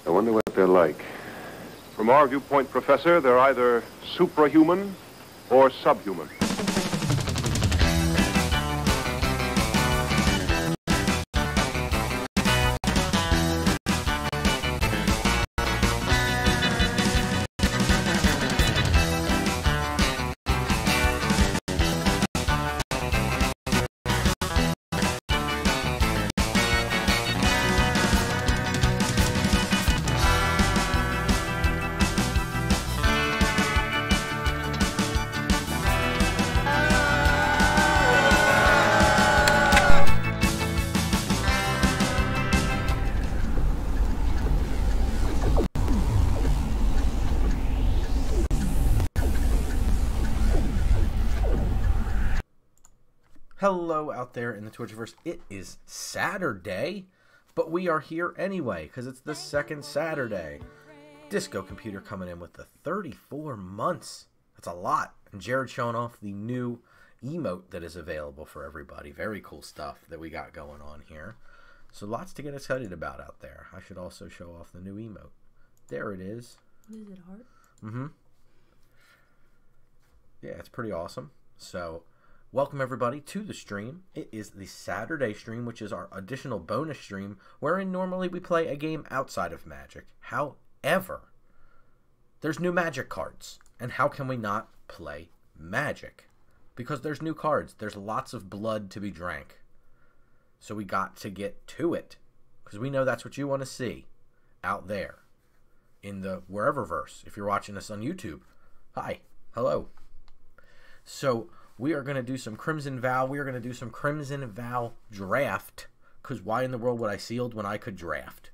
I wonder what they're like. From our viewpoint, Professor, they're either suprahuman or subhuman. Hello out there in the Twitchiverse. It is Saturday, but we are here anyway because it's the second Saturday. Disco Computer coming in with the 34 months. That's a lot. And Jared showing off the new emote that is available for everybody. Very cool stuff that we got going on here. So lots to get excited about out there. I should also show off the new emote. There it is. Is it hard? Mm-hmm. Yeah, it's pretty awesome. So welcome everybody to the stream. It is the Saturday stream, which is our additional bonus stream, wherein normally we play a game outside of Magic. However, there's new Magic cards, and how can we not play Magic? Because there's new cards. There's lots of blood to be drank. So we got to get to it, because we know that's what you want to see out there in the wherever verse. If you're watching us on YouTube, hi, hello. So we are going to do some Crimson Vow. We are going to do some Crimson Vow draft. Because why in the world would I sealed when I could draft?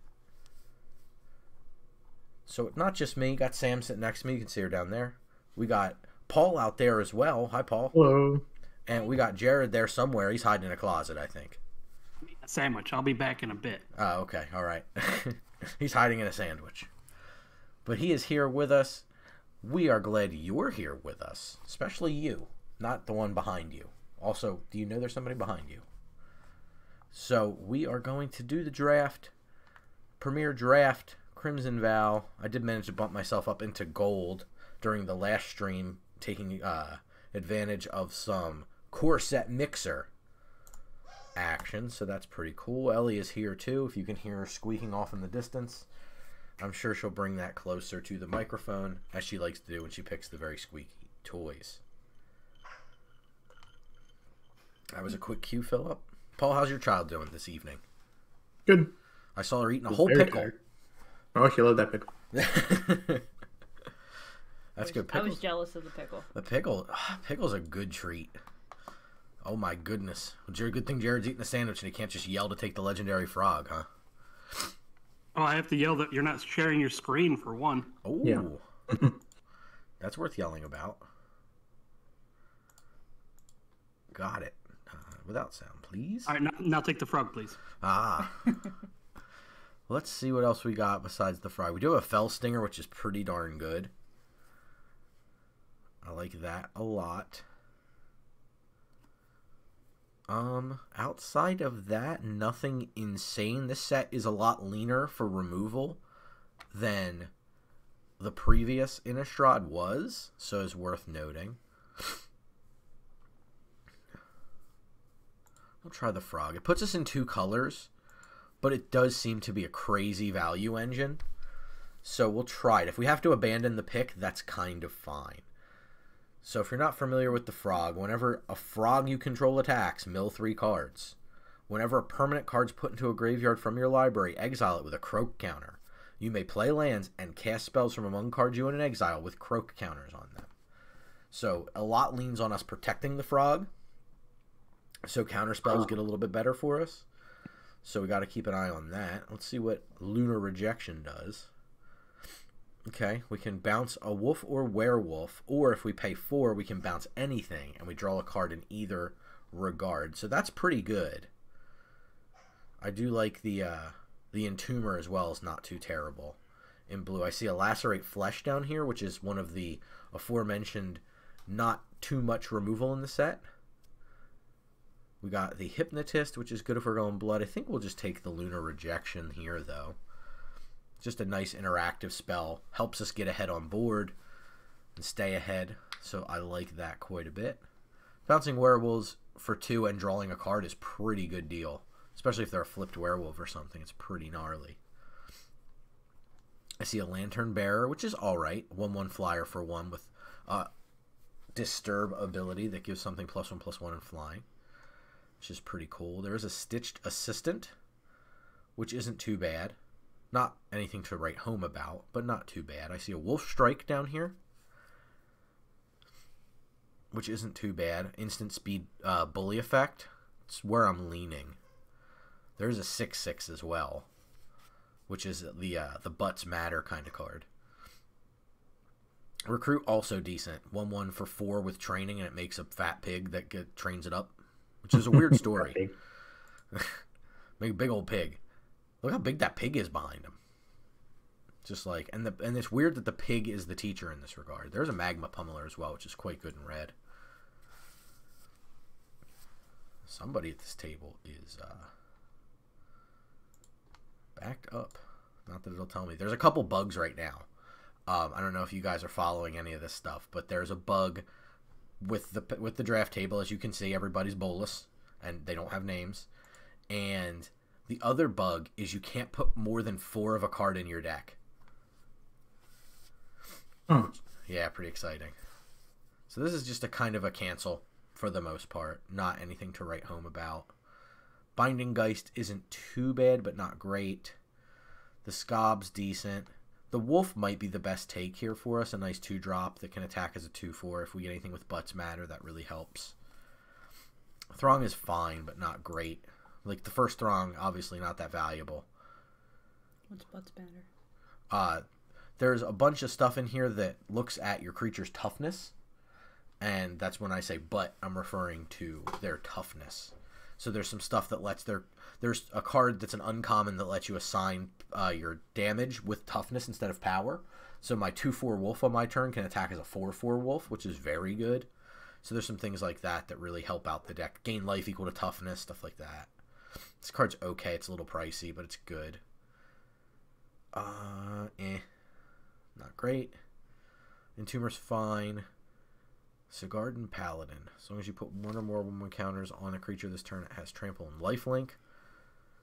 So not just me. Got Sam sitting next to me. You can see her down there. We got Paul out there as well. Hi, Paul. Hello. And we got Jared there somewhere. He's hiding in a closet, I think. A sandwich. I'll be back in a bit. Oh, okay. All right. He's hiding in a sandwich. But he is here with us. We are glad you're here with us. Especially you. Not the one behind you. Also, do you know there's somebody behind you? So, we are going to do the draft. Premier Draft, Crimson Vow. I did manage to bump myself up into gold during the last stream, taking advantage of some core set mixer action. So that's pretty cool. Ellie is here too, if you can hear her squeaking off in the distance. I'm sure she'll bring that closer to the microphone, as she likes to do when she picks the very squeaky toys. That was a quick cue fill up. Paul, how's your child doing this evening? Good. I saw her eating a whole pickle. Tired. Oh, she loved that pickle. That's good. I was jealous of the pickle. The pickle's a good treat. Oh my goodness. Well, good thing Jared's eating a sandwich and he can't just yell to take the legendary frog, huh? Oh, I have to yell that you're not sharing your screen for one. Oh, yeah. That's worth yelling about. Got it. Without sound, please. All right, now take the frog, please. Ah. Let's see what else we got besides the frog. We do have a fell stinger, which is pretty darn good. I like that a lot. Outside of that, nothing insane. This set is a lot leaner for removal than the previous Innistrad was, so it's worth noting. We'll try the frog. It puts us in 2 colors, but it does seem to be a crazy value engine. So we'll try it. If we have to abandon the pick, that's kind of fine. So if you're not familiar with the frog, whenever a frog you control attacks, mill 3 cards. Whenever a permanent card's put into a graveyard from your library, exile it with a croak counter. You may play lands and cast spells from among cards you own in exile with croak counters on them. So a lot leans on us protecting the frog. So counter spells get a little bit better for us. So we got to keep an eye on that. Let's see what Lunar Rejection does. Okay, we can bounce a wolf or werewolf, or if we pay 4, we can bounce anything, and we draw a card in either regard. So that's pretty good. I do like the Entomber as well. Is not too terrible in blue. I see a Lacerate Flesh down here, which is one of the aforementioned not too much removal in the set. We got the Hypnotist, which is good if we're going blood. I think we'll just take the Lunar Rejection here, though. Just a nice interactive spell. Helps us get ahead on board and stay ahead. So I like that quite a bit. Bouncing werewolves for 2 and drawing a card is pretty good deal. Especially if they're a flipped werewolf or something. It's pretty gnarly. I see a Lantern Bearer, which is alright. 1/1 flyer for 1 with Disturb ability that gives something +1/+1 and flying. Which is pretty cool. There is a Stitched Assistant, which isn't too bad. Not anything to write home about, but not too bad. I see a Wolf Strike down here, which isn't too bad. Instant speed bully effect. It's where I'm leaning. There's a 6/6 as well, which is the butts matter kind of card. Recruit also decent. 1/1 for 4 with training, and it makes a fat pig that trains it up, which is a weird story. Make a big old pig. Look how big that pig is behind him. Just like, and it's weird that the pig is the teacher in this regard. There's a Magma Pummeler as well, which is quite good in red. Somebody at this table is backed up. Not that it'll tell me. There's a couple bugs right now. I don't know if you guys are following any of this stuff, but there's a bug with the draft table. As you can see, everybody's bolus, and they don't have names. And the other bug is you can't put more than 4 of a card in your deck. Yeah, pretty exciting. So this is just a kind of a cancel for the most part. Not anything to write home about. Binding Geist isn't too bad, but not great. The Scob's decent. The Wolf might be the best take here for us. A nice 2-drop that can attack as a 2/4. If we get anything with Butts Matter, that really helps. Throng is fine, but not great. Like, the first Throng, obviously not that valuable. What's Butts Matter? There's a bunch of stuff in here that looks at your creature's toughness. And that's when I say but, I'm referring to their toughness. So there's some stuff that lets there's a card that's an uncommon that lets you assign your damage with toughness instead of power. So my 2/4 wolf on my turn can attack as a 4/4 wolf, which is very good. So there's some things like that that really help out the deck. Gain life equal to toughness, stuff like that. This card's okay. It's a little pricey, but it's good. Not great. Entomber's fine. Jarrod and Paladin. As long as you put 1 or more 1/1 counters on a creature this turn, it has trample and lifelink.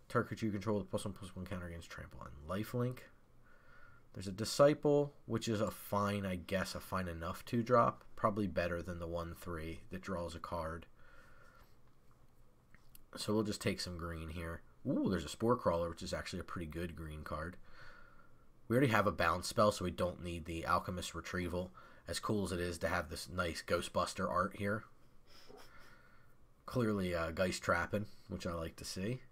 Target creature you control with +1/+1 counter against trample and lifelink. There's a Disciple, which is a fine, I guess, a fine enough 2-drop. Probably better than the 1/3 that draws a card. So we'll just take some green here. Ooh, there's a Spore Crawler, which is actually a pretty good green card. We already have a bounce spell, so we don't need the Alchemist Retrieval. As cool as it is to have this nice Ghostbuster art here. Clearly Geist trapping, which I like to see.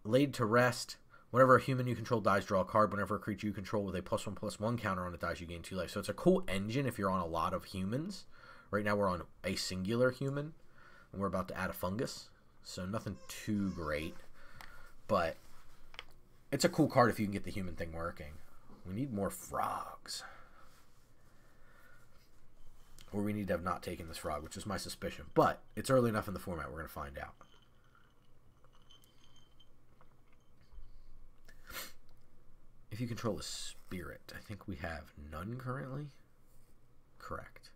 Laid to Rest. Whenever a human you control dies, draw a card. Whenever a creature you control with a +1/+1 counter on it dies, you gain 2 life. So it's a cool engine if you're on a lot of humans. Right now we're on a singular human. And we're about to add a fungus. So nothing too great. But it's a cool card if you can get the human thing working. We need more frogs. Or we need to have not taken this frog, which is my suspicion. But it's early enough in the format, we're going to find out. If you control a spirit, I think we have none currently. Correct.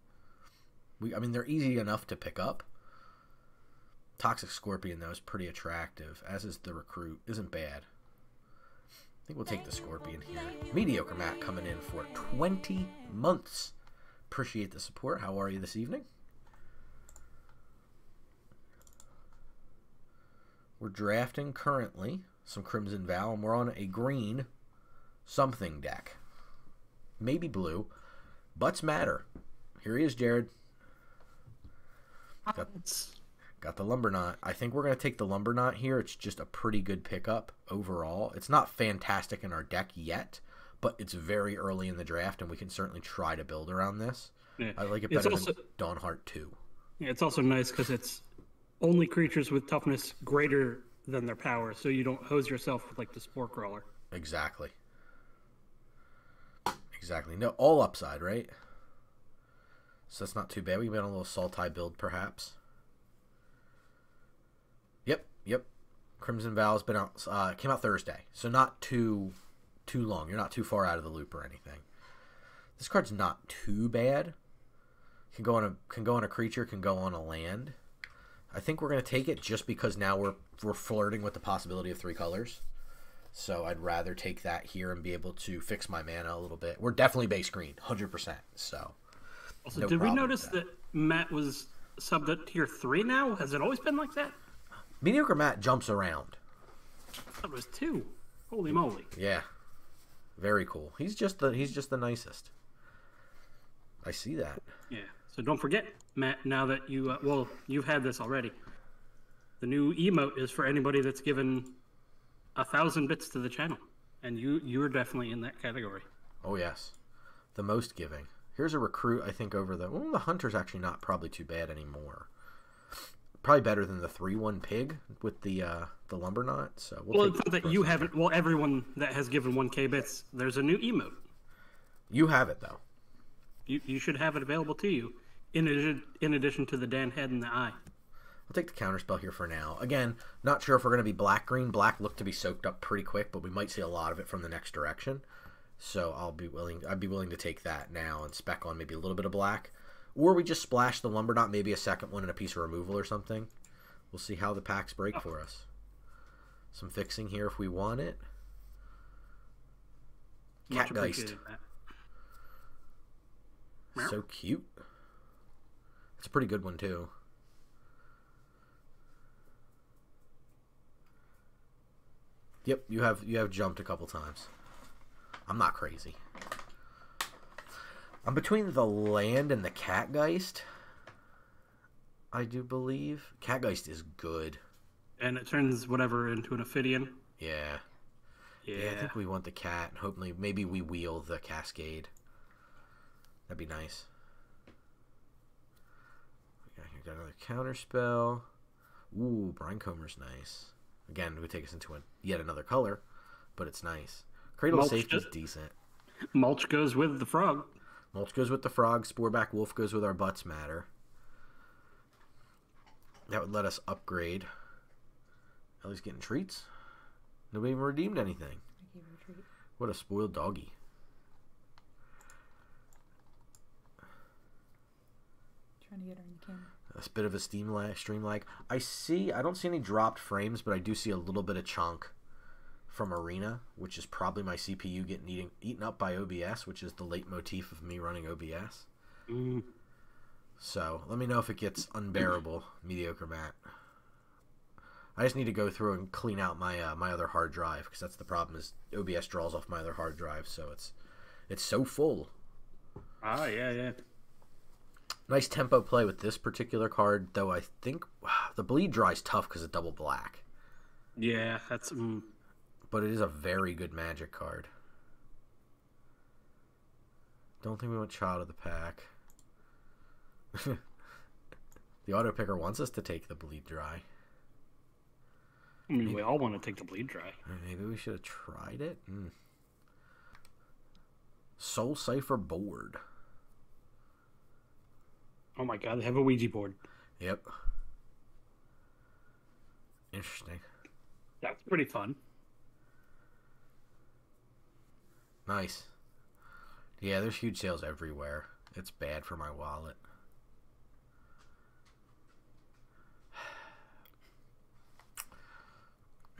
I mean, they're easy enough to pick up. Toxic Scorpion, though, is pretty attractive, as is the Recruit. Isn't bad. I think we'll take the Scorpion here. Mediocre Matt coming in for 20 months. Appreciate the support. How are you this evening? We're drafting currently some Crimson Vow, and we're on a green something deck. Maybe blue. Butts matter. Here he is, Jarrod. Got the Lumberknot. I think we're going to take the Lumberknot here. It's just a pretty good pickup overall. It's not fantastic in our deck yet, but it's very early in the draft, and we can certainly try to build around this. Yeah. I like it better than Dawnheart 2. Yeah, it's also nice because it's only creatures with toughness greater than their power, so you don't hose yourself with, like, the Spore Crawler. Exactly. Exactly. No, all upside, right? So that's not too bad. We can on a little Sultai build, perhaps. Yep. Crimson Vow's been out. Came out Thursday, so not too long. You're not too far out of the loop or anything. This card's not too bad. Can go on a creature. Can go on a land. I think we're gonna take it just because now we're flirting with the possibility of 3 colors. So I'd rather take that here and be able to fix my mana a little bit. We're definitely base green, 100%. So. Also, no did we problem notice with that Matt was subbed at tier 3 now? Has it always been like that? Mediocre Matt jumps around. I thought it was 2. Holy moly! Yeah, very cool. He's just the nicest. I see that. Yeah. So don't forget, Matt. Now that you've had this already. The new emote is for anybody that's given 1,000 bits to the channel, and you're definitely in that category. Oh yes, the most giving. Here's a recruit. I think over the hunter's actually not probably too bad anymore. Probably better than the 3/1 pig with the lumber knot. So we'll it's not that you haven't. Well, everyone that has given 1K bits, there's a new emote. You have it though. You should have it available to you, in addition to the Dan head and the eye. I'll take the counterspell here for now. Again, not sure if we're going to be black-green. Black looked to be soaked up pretty quick, but we might see a lot of it from the next direction. So I'd be willing to take that now and spec on maybe a little bit of black. Or we just splash the lumber knot, maybe a second one and a piece of removal or something. We'll see how the packs break for us. Some fixing here if we want it. Catgeist. So cute. It's a pretty good one too. Yep, you have jumped a couple times. I'm not crazy. I'm between the land and the Catgeist. I do believe Catgeist is good. And it turns whatever into an Ophidian. Yeah. Yeah, I think we want the cat. Hopefully, maybe we wheel the Cascade. That'd be nice. We got another counterspell. Ooh, Brinecomber's nice. Again, it would take us into yet another color, but it's nice. Cradle of Safety is decent. Mulch goes with the frog. Mulch goes with the frog. Sporeback Wolf goes with our Butts Matter. That would let us upgrade. Ellie's getting treats. Nobody even redeemed anything. I gave her a treat. What a spoiled doggy. Trying to get her in the camera. A bit of a stream lag. I don't see any dropped frames, but I do see a little bit of chunk from Arena, which is probably my CPU getting eaten up by OBS, which is the leitmotif of me running OBS. So let me know if it gets unbearable, Mediocre Matt. I just need to go through and clean out my my other hard drive, because that's the problem, is OBS draws off my other hard drive, so it's so full. Ah, yeah. Nice tempo play with this particular card, though I think the bleed dry is tough because it's double black. Yeah, that's... But it is a very good Magic card. Don't think we want Child of the Pack. The auto picker wants us to take the bleed dry. I mean, we all want to take the bleed dry. Maybe we should have tried it. Soul Cipher board. Oh my god, they have a Ouija board. Yep. Interesting. That's pretty fun. Nice. Yeah, there's huge sales everywhere. It's bad for my wallet.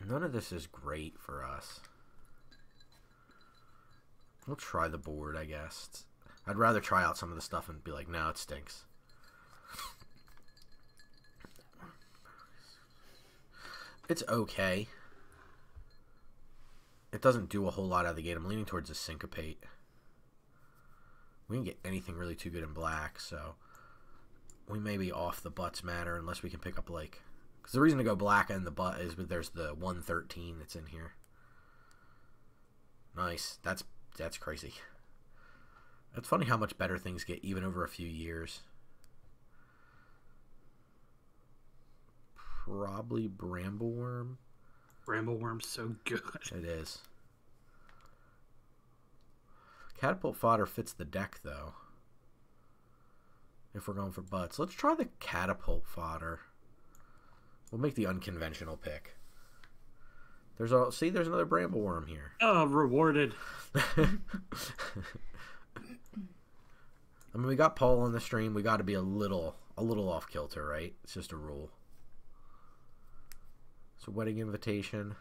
None of this is great for us. We'll try the board, I guess. I'd rather try out some of the stuff and be like, no, it stinks. It's okay. It doesn't do a whole lot out of the gate. I'm leaning towards a Syncopate. We can get anything really too good in black, so we may be off the Butts Matter unless we can pick up, like... Because the reason to go black in the butt is there's the 113 that's in here. Nice. That's crazy. It's funny how much better things get even over a few years. Probably Brambleworm. Brambleworm's so good. It is. Catapult Fodder fits the deck, though. If we're going for butts. Let's try the Catapult Fodder. We'll make the unconventional pick. There's another bramble worm here. Oh, rewarded. I mean, we got Paul on the stream. We got to be a little off kilter, right? It's just a rule. So wedding invitation.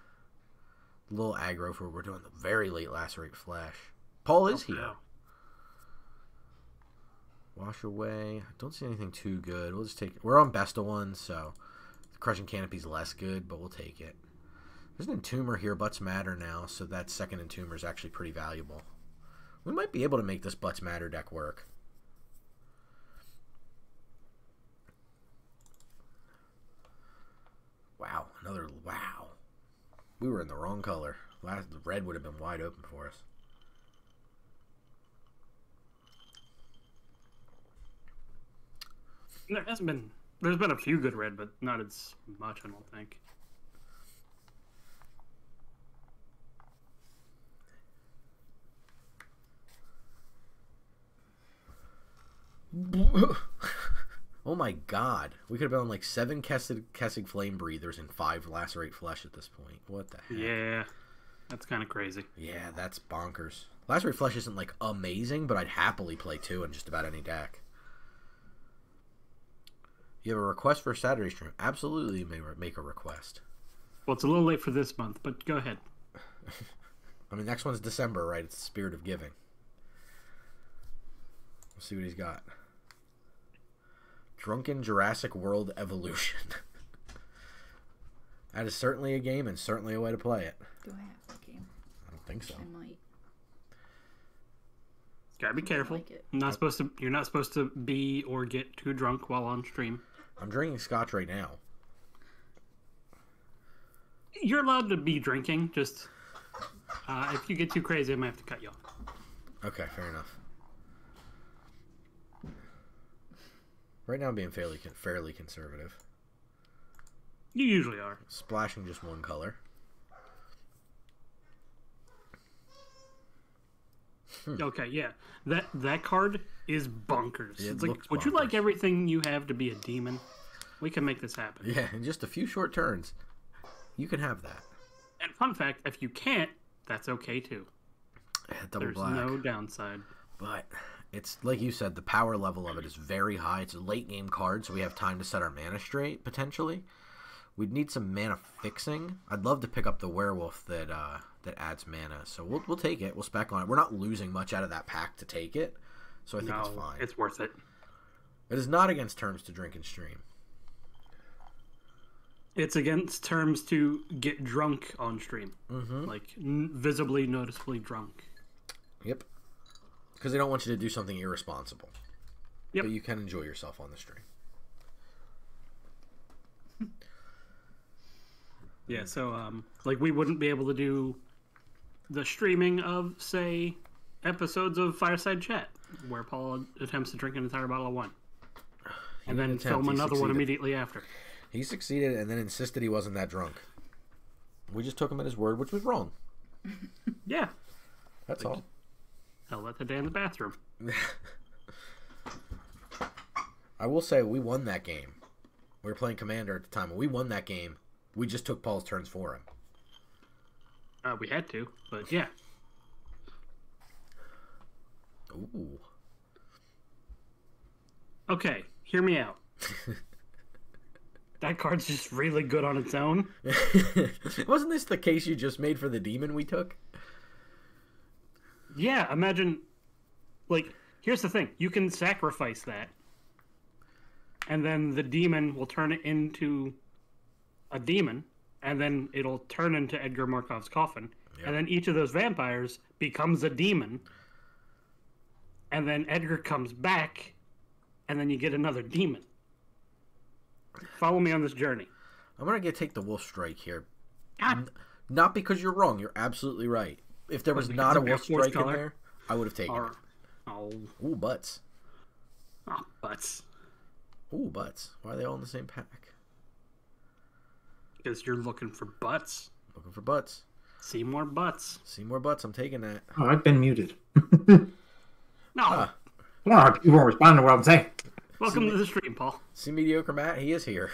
A little aggro for we're doing the very late lacerate flesh. Paul is here. No. Wash away. I don't see anything too good. We'll just take. We're on best of one, so the crushing canopy's less good, but we'll take it. There's an entomber here. Butts matter now, so that second entomber is actually pretty valuable. We might be able to make this Butts matter deck work. Wow, another wow. We were in the wrong color. The red would have been wide open for us. There's been a few good red, but not as much, I don't think. Oh my god. We could have been on like 7 Kessig Flame Breathers and 5 Lacerate Flesh at this point. What the heck? Yeah, that's kind of crazy. Yeah, that's bonkers. Lacerate Flesh isn't like amazing, but I'd happily play 2 in just about any deck. You have a request for a Saturday stream? Absolutely, you may make a request. Well, it's a little late for this month, but go ahead. I mean, next one's December, right? It's the spirit of giving. Let's see what he's got. Drunken Jurassic World Evolution. That is certainly a game and certainly a way to play it. Do I have a game? I don't think so. I might. Gotta be careful. Like it. You're not supposed to be or get too drunk while on stream. I'm drinking scotch right now. You're allowed to be drinking. Just if you get too crazy, I might have to cut you off. Okay, fair enough. Right now I'm being fairly conservative. You usually are. Splashing just one color. Okay, yeah. That card is bonkers. It It's like, looks would you bonkers. like everything you have to be a demon? We can make this happen. Yeah, in just a few short turns, you can have that. And fun fact, if you can't, that's okay too. Yeah, double There's black. no downside. But it's like you said, the power level of it is very high. It's a late game card, so we have time to set our mana straight potentially. We'd need some mana fixing. I'd love to pick up the werewolf that adds mana, so we'll take it. We'll spec on it. We're not losing much out of that pack to take it, so I think it's fine. It's worth it. It is not against terms to drink and stream. It's against terms to get drunk on stream, Mm-hmm. like visibly, noticeably drunk. Yep. Because they don't want you to do something irresponsible. Yep. But you can enjoy yourself on the stream. Yeah, so like we wouldn't be able to do the streaming of, say, episodes of Fireside Chat where Paul attempts to drink an entire bottle of wine and then film another one immediately after. He succeeded and then insisted he wasn't that drunk. We just took him at his word, which was wrong. Yeah, That's all. I'll let the day in the bathroom. I will say we won that game. We were playing Commander at the time. When we won that game, we just took Paul's turns for him. We had to, but yeah. Ooh. Okay, hear me out. That card's just really good on its own. Wasn't this the case you just made for the demon we took? Yeah, imagine, like, here's the thing. You can sacrifice that, and then the demon will turn it into a demon, and then it'll turn into Edgar Markov's coffin, Yep. and then each of those vampires becomes a demon, and then Edgar comes back, and then you get another demon. Follow me on this journey. I'm going to take the Wolf Strike here. God, Not because you're wrong. You're absolutely right. If there was because not a of your Wolf force Strike in color? there, I would have taken or, it. oh, Ooh, butts. butts. Ooh, butts. Why are they all in the same pack? Because you're looking for butts. Looking for butts. See more butts. See more butts. I'm taking that. Oh, I've been muted. No. Ah, Come on, you won't respond to what I'm saying. Welcome to the stream, Paul. see Mediocre Matt? He is here.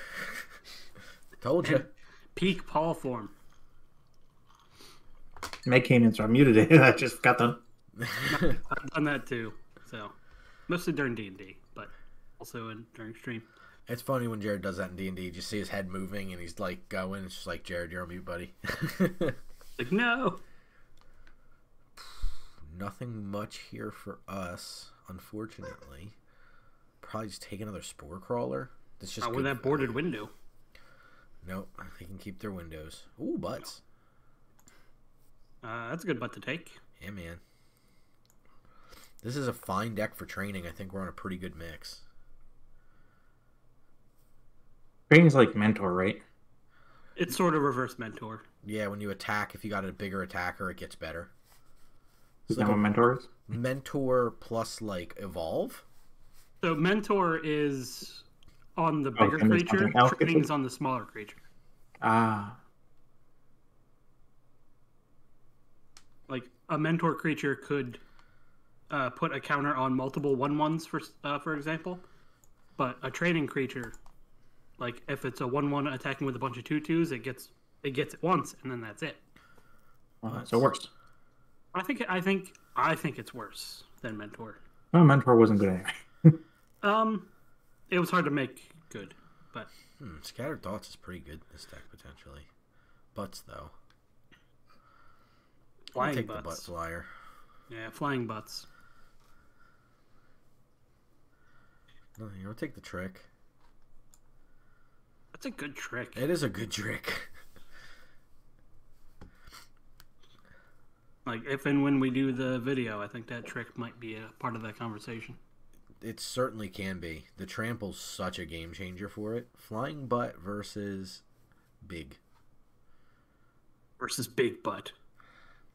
Told you. Peak Paul form. Meg came in, so I muted it. I just got done. I've done that too. So mostly during D&D, but also during stream. It's funny when Jarrod does that in D&D. You just see his head moving and he's like going. It's just like, Jarrod, you're on mute, buddy. Like, no. Nothing much here for us, unfortunately. Probably just take another spore crawler. That's just with that boarded window. Nope, they can keep their windows. Ooh, butts. That's a good butt to take. Yeah, man. This is a fine deck for training. I think we're on a pretty good mix. Training's like mentor, right? It's sort of reverse mentor. Yeah, when you attack, if you got a bigger attacker, it gets better. Is that what mentor is? Mentor plus, like, evolve? So mentor is on the bigger and there's creature. something else Training gets is on the smaller creature. Ah. Like, a mentor creature could put a counter on multiple 1/1s, for example. But a training creature, like, if it's a 1/1 attacking with a bunch of 2/2s, it gets it once, and then that's it. So worse. I think it's worse than mentor. No, mentor wasn't good anyway. It was hard to make good, but Scattered Thoughts is pretty good in this deck, potentially. Butts, though. I'll flying take butts. the butt flyer. Yeah, flying butts. No, you'll take the trick. That's a good trick. It is a good trick. Like, if and when we do the video, I think that trick might be a part of that conversation. It certainly can be. The trample's such a game changer for it. Flying butt versus big. Versus big butt.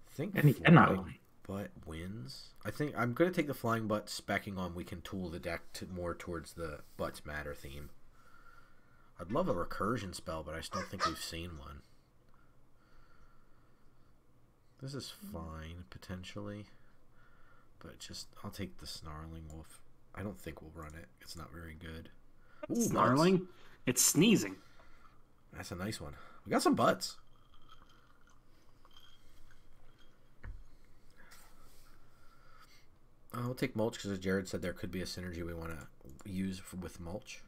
I think And he cannot flying win. butt wins. I think I'm going to take the flying butt, specking on we can tool the deck more towards the butts matter theme. I'd love a recursion spell, but I just don't think we've seen one. This is fine, potentially. But just, I'll take the Snarling Wolf. I don't think we'll run it. It's not very good. Ooh, Snarling? butts. It's sneezing. That's a nice one. We got some butts. I'll take mulch because as Jarrod said, there could be a synergy we want to use with mulch.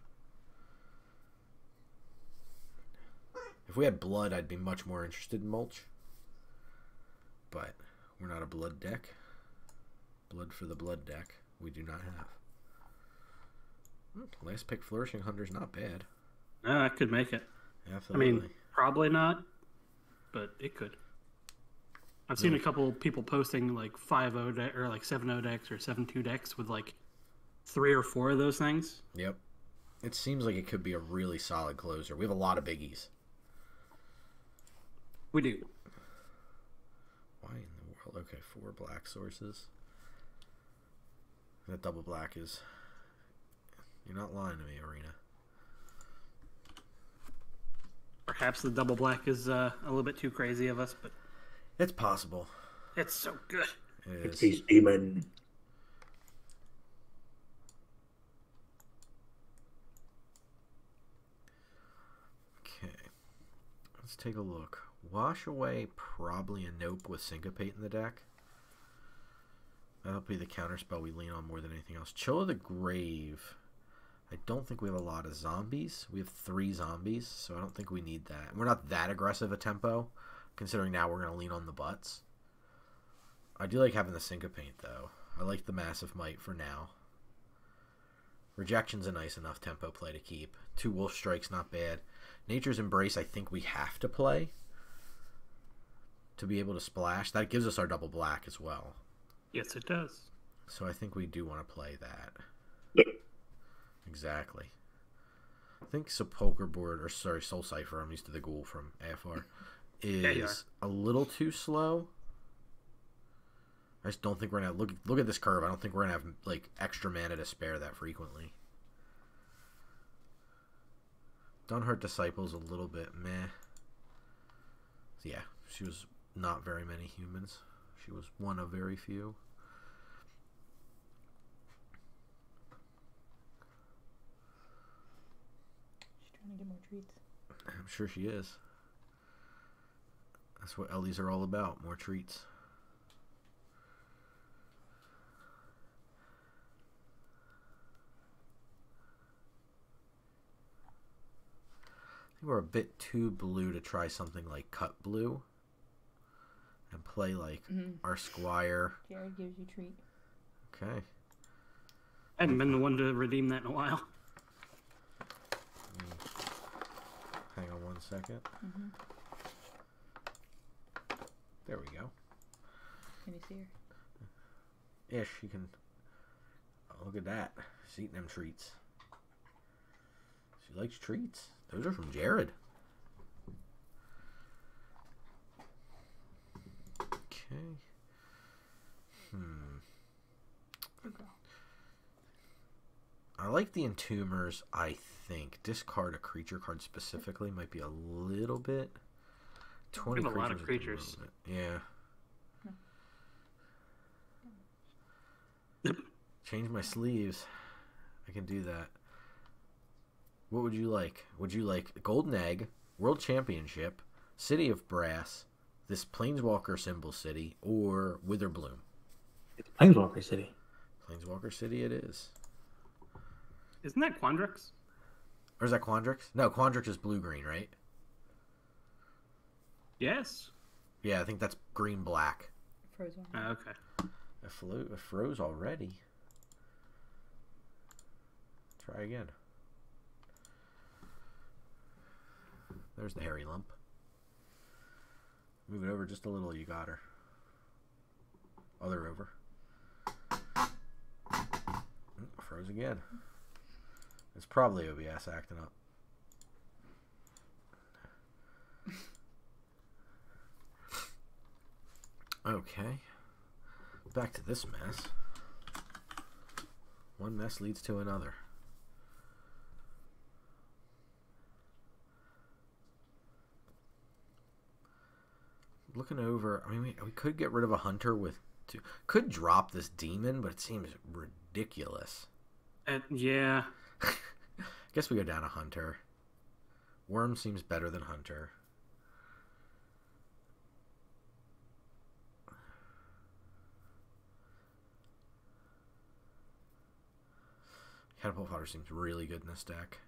If we had blood, I'd be much more interested in mulch. But we're not a blood deck. Blood for the blood deck, we do not have. Last pick, Flourishing Hunter's not bad. No, I could make it. Absolutely. I mean, probably not, but it could. I've seen a couple people posting like 5-0 deck or like 7-0 decks or 7-2 decks with like 3 or 4 of those things. Yep. It seems like it could be a really solid closer. We have a lot of biggies. We do. Why in the world? Okay, 4 black sources. That double black is... You're not lying to me, Arena. Perhaps the double black is a little bit too crazy of us, but It's possible. it's so good. It It's is. his demon. Okay. Let's take a look. Wash Away, probably a Nope with Syncopate in the deck. That'll be the counterspell we lean on more than anything else. Chill of the Grave. I don't think we have a lot of zombies. We have 3 zombies, so I don't think we need that. We're not that aggressive a tempo, considering now we're going to lean on the butts. I do like having the Syncopate, though. I like the Massive Might for now. Rejection's a nice enough tempo play to keep. 2 Wolf Strikes, not bad. Nature's Embrace, I think we have to play to be able to splash. That gives us our double black as well. Yes, it does. So I think we do want to play that. Exactly. I think Sepulcher Board, or sorry, Soul Cipher, I'm used to the ghoul from AFR, is a little too slow. I just don't think we're going to look at this curve. I don't think we're going to have like extra mana to spare that frequently. Dunheart Disciple's a little bit meh. Yeah, she was not very many humans. She was one of very few. She's trying to get more treats. I'm sure she is. That's what LDs are all about. More treats. I think we're a bit too blue to try something like cut blue and play like our squire. Jarrod gives you treat. Okay. I haven't been the one to redeem that in a while. Hang on 1 second. There we go. Can you see her? Ish, you can. Oh, look at that. She's eating them treats. She likes treats. Those are from Jarrod. Okay. Good girl. I like the Entombers, I think. Discard a creature card specifically might be a little bit. 20 We have a lot of at the creatures. moment. Yeah. Change my sleeves. I can do that. What would you like? Would you like Golden Egg, World Championship, City of Brass, this Planeswalker symbol city, or Witherbloom? It's Planeswalker City. Planeswalker City it is. Isn't that Quandrix? Or is that Quandrix? No, Quandrix is blue-green, right? Yes. Yeah, I think that's green-black. Frozen. Okay. It froze already. Try again. There's the hairy lump. Move it over just a little, you got her. Other over. Froze again. It's probably OBS acting up. Okay. Back to this mess. One mess leads to another. Looking over, I mean, we could get rid of a hunter with two. Could drop this demon, but it seems ridiculous. Yeah. Guess we go down a hunter. Worm seems better than hunter. Catapult fodder seems really good in this deck.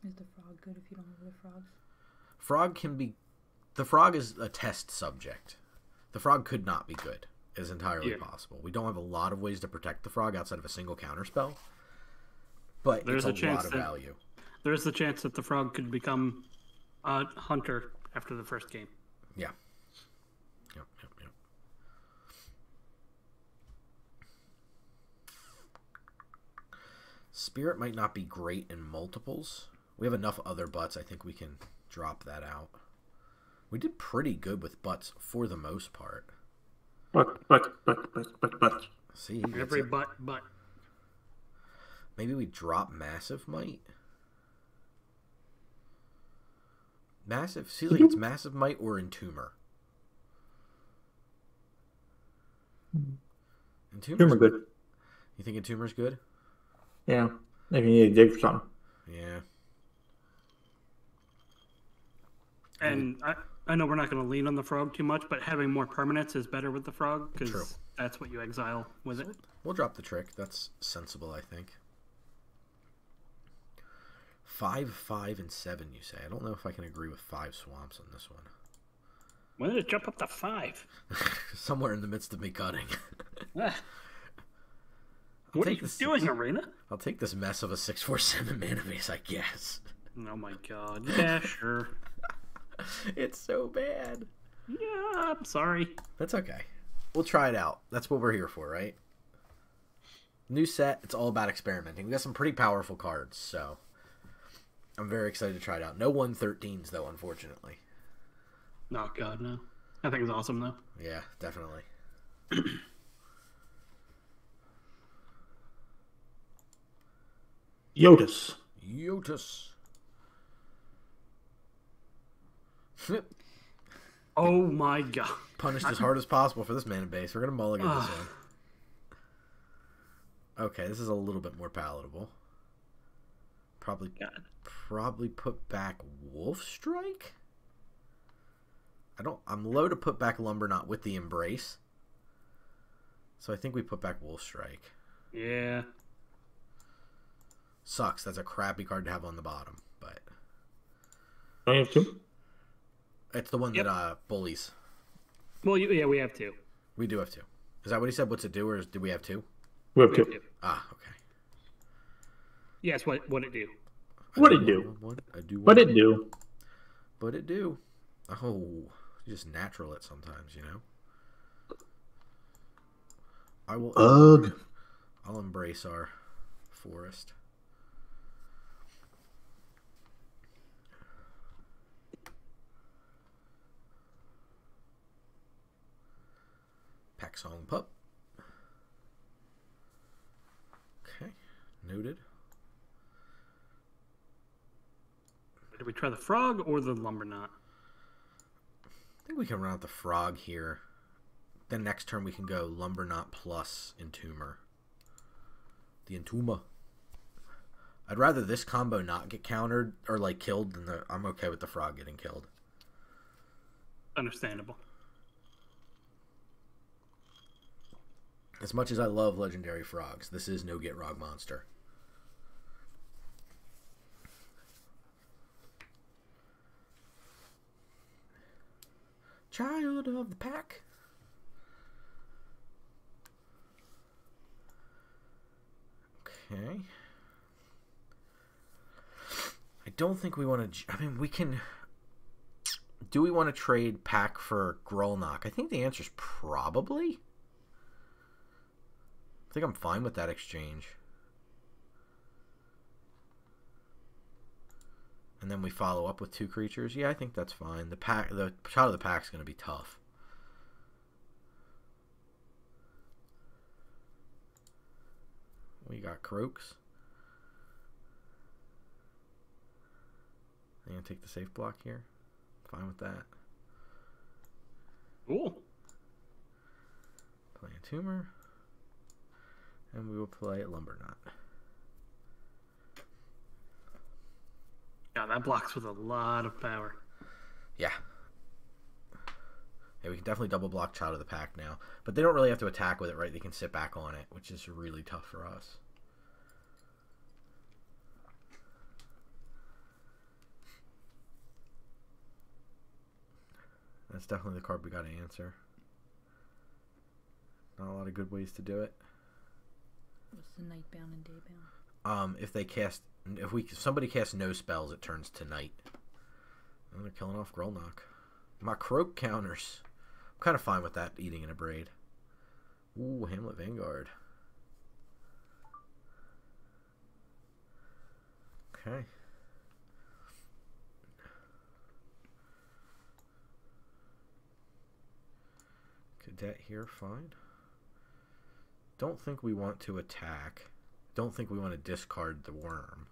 Is the frog good if you don't have the frogs? Frog can be... The frog is a test subject. The frog could not be good. Is entirely possible. We don't have a lot of ways to protect the frog outside of a single counterspell. But There's it's a lot chance of that value. there's the chance that the frog could become a hunter after the first game. Yeah. Yep. Spirit might not be great in multiples. We have enough other butts. I think we can drop that out. We did pretty good with butts for the most part. But. See, Every but. Maybe we drop Massive Might. Massive. See, like it's Massive Might or Entomber. Humor good. You think Entomber's good? Yeah. If you need to dig for something. Yeah. And I know we're not going to lean on the frog too much, but having more permanents is better with the frog True. because that's what you exile with it. We'll drop the trick. That's sensible, I think. 5, 5, and 7, you say. I don't know if I can agree with 5 swamps on this one. When did it jump up to 5? Somewhere in the midst of me cutting. What are you doing, Arena? I'll take this mess of a 6/4/7 mana base, I guess. Oh my god. Yeah, sure. It's so bad. Yeah, I'm sorry. That's okay. We'll try it out. That's what we're here for, right? New set. It's all about experimenting. We got some pretty powerful cards, so I'm very excited to try it out. No 113s, though, unfortunately. Oh god, no. I think it's awesome, though. Yeah, definitely. Yotus. Oh my god. Punished as hard as possible for this mana base. We're going to mulligan this one. Okay, this is a little bit more palatable. Probably put back Wolf Strike? I'm low to put back Lumberknot with the Embrace. So I think we put back Wolf Strike. Yeah. Sucks. That's a crappy card to have on the bottom, but I have 2. it's the one that bullies. Well, yeah, we have 2. We do have 2. Is that what he said? What's it do, or do we have 2? We have We 2. have 2. Ah, okay. Yes, what it do? What it do? I do. What it do? But it do. Oh, you just natural it sometimes, you know. I will. Ugh. I'll embrace our forest. Pack Song Pup. Okay, noted. Did we try the frog or the Lumberknot? I think we can run out the frog here. Then next turn we can go Lumberknot plus Entomber. The Entomber. I'd rather this combo not get countered or like killed than I'm okay with the frog getting killed. Understandable. As much as I love legendary frogs, this is no get Rog monster. Child of the pack. Okay. I don't think we want to... I mean, we can... Do we want to trade pack for Grolnok? I think the answer is probably. I think I'm fine with that exchange. And then we follow up with 2 creatures. Yeah, I think that's fine. The Child of the Pack is going to be tough. We got Croaks. I'm going to take the safe block here. Fine with that. Cool. Play a Tumor. And we will play Lumberknot. Yeah, that blocks with a lot of power. Yeah. Yeah, we can definitely double block Child of the Pack now. But they don't really have to attack with it, right? They can sit back on it, which is really tough for us. That's definitely the card we got to answer. Not a lot of good ways to do it. What's the nightbound and daybound? If somebody casts no spells, it turns to night. And they're killing off Grolnok. My Croak counters. I'm kind of fine with that, eating in a braid. Ooh, Hamlet Vanguard. Okay. Cadet here, fine. Don't think we want to attack. Don't think we want to discard the worm.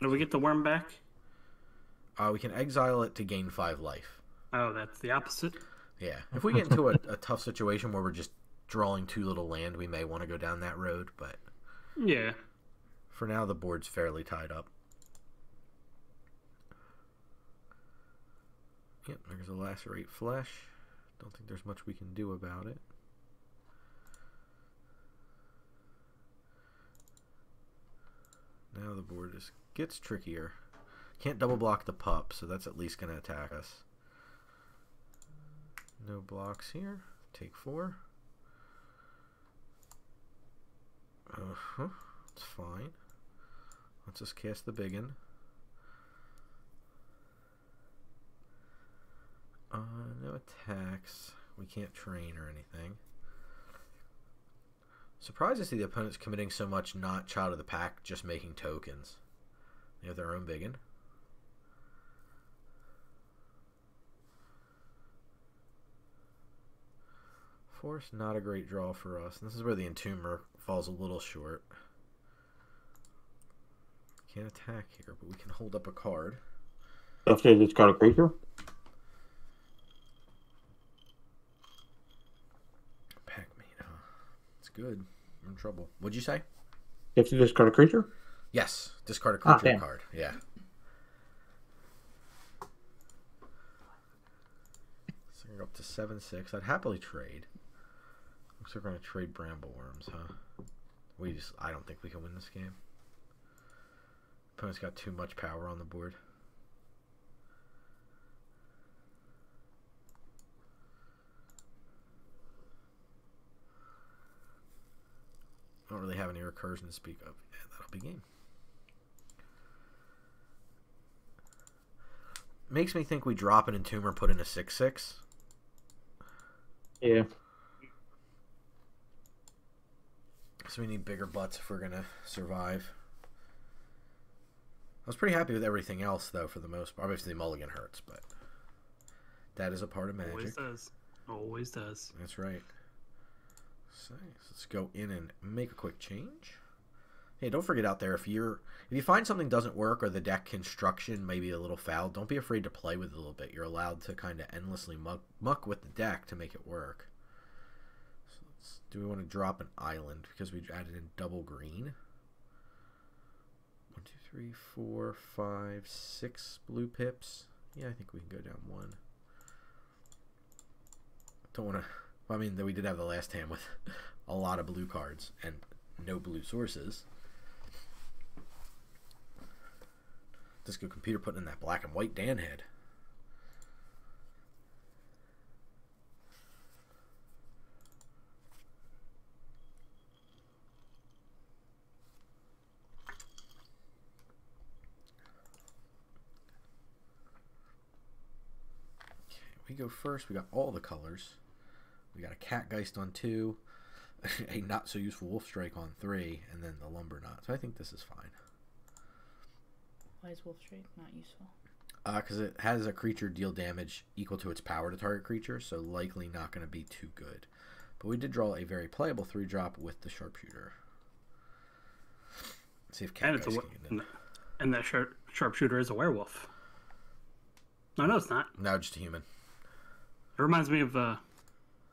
Do we get the worm back? We can exile it to gain 5 life. Oh, that's the opposite. Yeah. If we get into a tough situation where we're just drawing 2 little land, we may want to go down that road, but Yeah. for now the board's fairly tied up. Yep, there's a Lacerate Flesh. Don't think there's much we can do about it. Now the board just gets trickier. Can't double block the pup, so that's at least going to attack us. No blocks here. Take 4. It's fine. Let's just cast the biggin. No attacks. We can't train or anything. Surprised to see the opponent's committing so much not Child of the Pack, just making tokens. They have their own biggin. Force, not a great draw for us. And this is where the Entomber falls a little short. Can't attack here, but we can hold up a card. After this got a creature? Good. I'm in trouble. What'd you say? You have to discard a creature? Yes. Discard a creature damn. card. Yeah. up to 7-6. I'd happily trade. Looks like we're going to trade Brambleworms, huh? I don't think we can win this game. Opponent's got too much power on the board. I don't really have any recursion to speak of. Yeah, that'll be game. Makes me think we drop an Entomber, put in a 6/6. Yeah. So we need bigger butts if we're going to survive. I was pretty happy with everything else, though, for the most part. Obviously, mulligan hurts, but that is a part of Magic. Always does. Always does. That's right. So let's go in and make a quick change. Hey, don't forget out there, if you find something doesn't work or the deck construction may be a little foul, don't be afraid to play with it a little bit. You're allowed to kind of endlessly muck with the deck to make it work. So do we want to drop an island because we added in double green? 1, 2, 3, 4, 5, 6 blue pips. Yeah, I think we can go down 1. Don't want to. Well, I mean, we did have the last hand with a lot of blue cards and no blue sources. Disco Computer putting in that black and white Dan head. Okay, we go first. We got all the colors. We got a Catgeist on 2, a not so useful Wolf Strike on 3, and then the Lumber Knot. So I think this is fine. Why is Wolf Strike not useful? Because it has a creature deal damage equal to its power to target creature, so likely not going to be too good. But we did draw a very playable 3-drop with the Sharpshooter. Let's see if Catgeist can get in. And that Sharpshooter is a werewolf. No, it's not. No, just a human. It reminds me of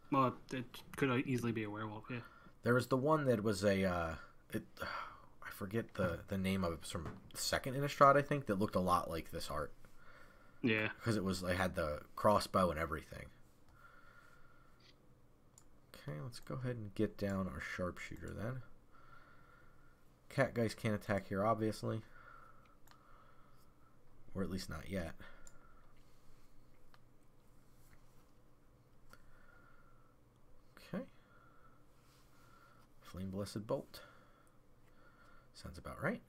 well, it could easily be a werewolf, yeah. There was the one that was a, I forget the name of it. It was from second Innistrad, I think, that looked a lot like this art. Yeah. Because it had the crossbow and everything. Okay, let's go ahead and get down our Sharpshooter then. Catgeist can't attack here, obviously. Or at least not yet. Okay. Flame Blessed Bolt. Sounds about right.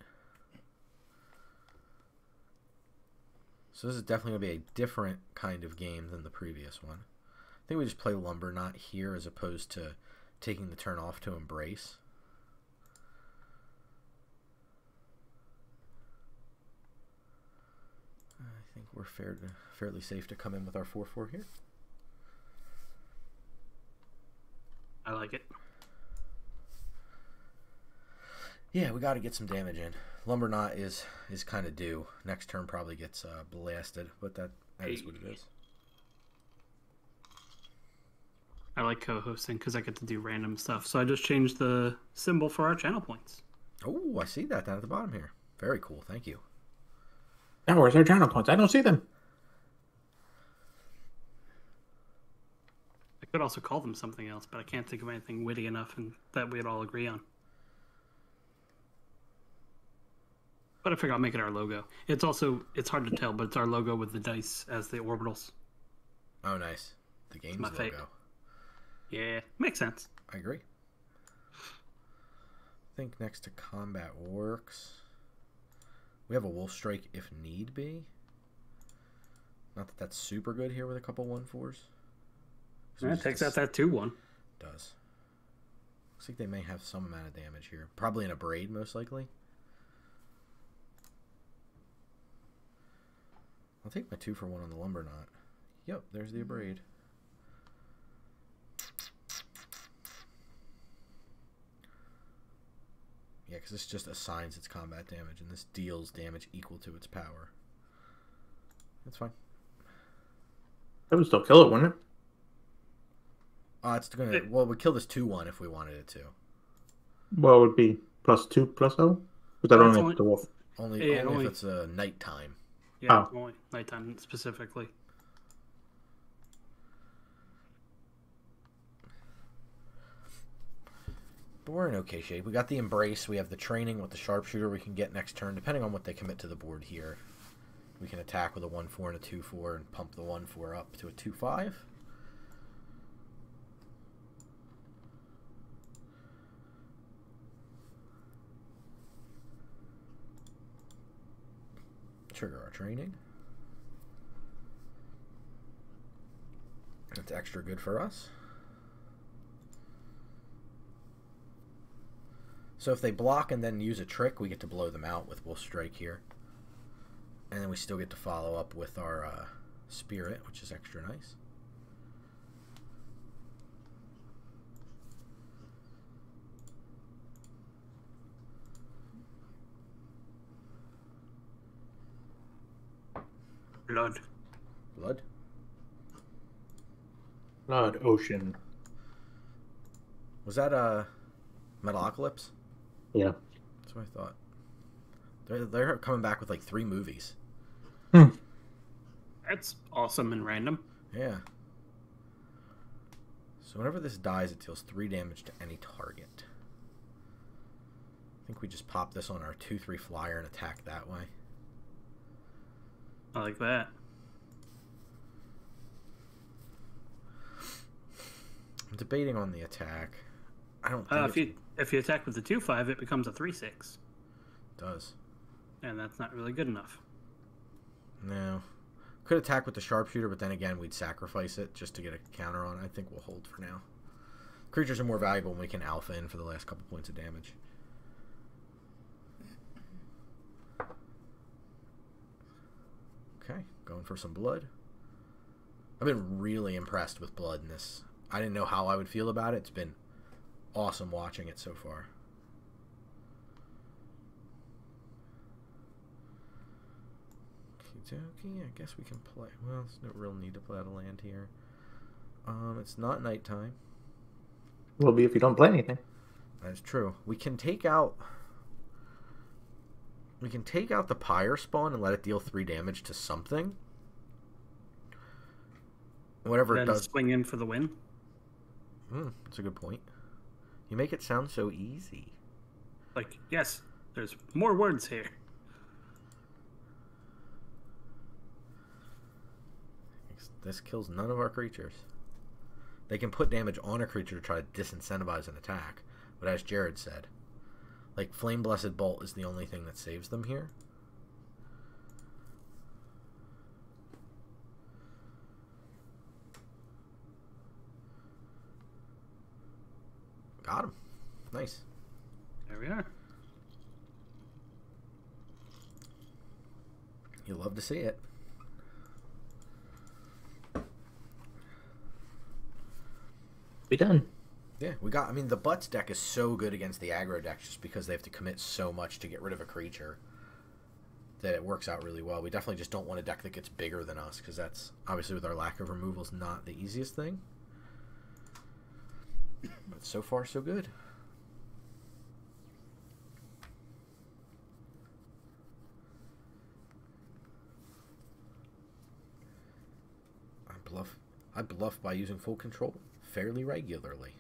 So this is definitely going to be a different kind of game than the previous one. I think we just play Lumber Knot here as opposed to taking the turn off to Embrace. I think we're fairly safe to come in with our 4/4 here. I like it. Yeah, we got to get some damage in. Lumber Knot is kind of due. Next turn probably gets blasted, but that is what it is. I like co-hosting because I get to do random stuff. So I just changed the symbol for our channel points. Oh, I see that down at the bottom here. Very cool. Thank you. Now where's our channel points? I don't see them. I could also call them something else, but I can't think of anything witty enough and that we'd all agree on. But I figure I'll make it our logo. It's hard to tell, but it's our logo with the dice as the orbitals. Oh, nice. The game's my logo. fave. Yeah, makes sense. I agree. I think next to combat works. We have a Wolf Strike if need be. Not that that's super good here with a couple 1/4s. Yeah, it takes out that 2/1. Does. Looks like they may have some amount of damage here. Probably in a Braid, most likely. I'll take my 2-for-1 on the Lumber Knot. Yep, there's the Abrade. Yeah, because this just assigns its combat damage, and this deals damage equal to its power. That's fine. That would still kill it, wouldn't it? It's gonna. Well, we'd kill this 2/1 if we wanted it to. Well, it would be +2/+0. Was that only the wolf? Only if it's nighttime. Yeah, only nighttime specifically. But we're in okay shape. We got the Embrace. We have the Training with the Sharpshooter we can get next turn, depending on what they commit to the board here. We can attack with a 1/4 and a 2/4 and pump the 1/4 up to a 2/5. Trigger our Training. That's extra good for us. So if they block and then use a trick, we get to blow them out with Wolf Strike here. And then we still get to follow up with our Spirit, which is extra nice. Blood. Blood? Blood Ocean. Was that Metalocalypse? Yeah. That's what I thought. They're coming back with like 3 movies. That's awesome and random. Yeah. So whenever this dies, it deals 3 damage to any target. I think we just pop this on our 2/3 flyer and attack that way. I like that. I'm debating on the attack. I don't think if you attack with the 2/5, it becomes a 3/6. it does. And that's not really good enough. No. Could attack with the Sharpshooter, but then again, we'd sacrifice it just to get a counter on. I think we'll hold for now. Creatures are more valuable when we can alpha in for the last couple points of damage. Okay, going for some blood. I've been really impressed with blood in this. I didn't know how I would feel about it. It's been awesome watching it so far. Okie, I guess we can play. Well, there's no real need to play out a land here. It's not nighttime. Will be if you don't play anything. That's true. We can take out the Pyre Spawn and let it deal 3 damage to something. Whatever then it does. Swing in for the win. That's a good point. You make it sound so easy. Like, yes, there's more words here. This kills none of our creatures. They can put damage on a creature to try to disincentivize an attack. But as Jarrod said, like, Flame Blessed Bolt is the only thing that saves them here. Got him. Nice. There we are. You love to see it. Be done. Yeah, I mean, the Butts deck is so good against the aggro deck just because they have to commit so much to get rid of a creature that it works out really well. We definitely just don't want a deck that gets bigger than us because that's, obviously with our lack of removals, not the easiest thing. But so far, so good. I bluff by using full control fairly regularly.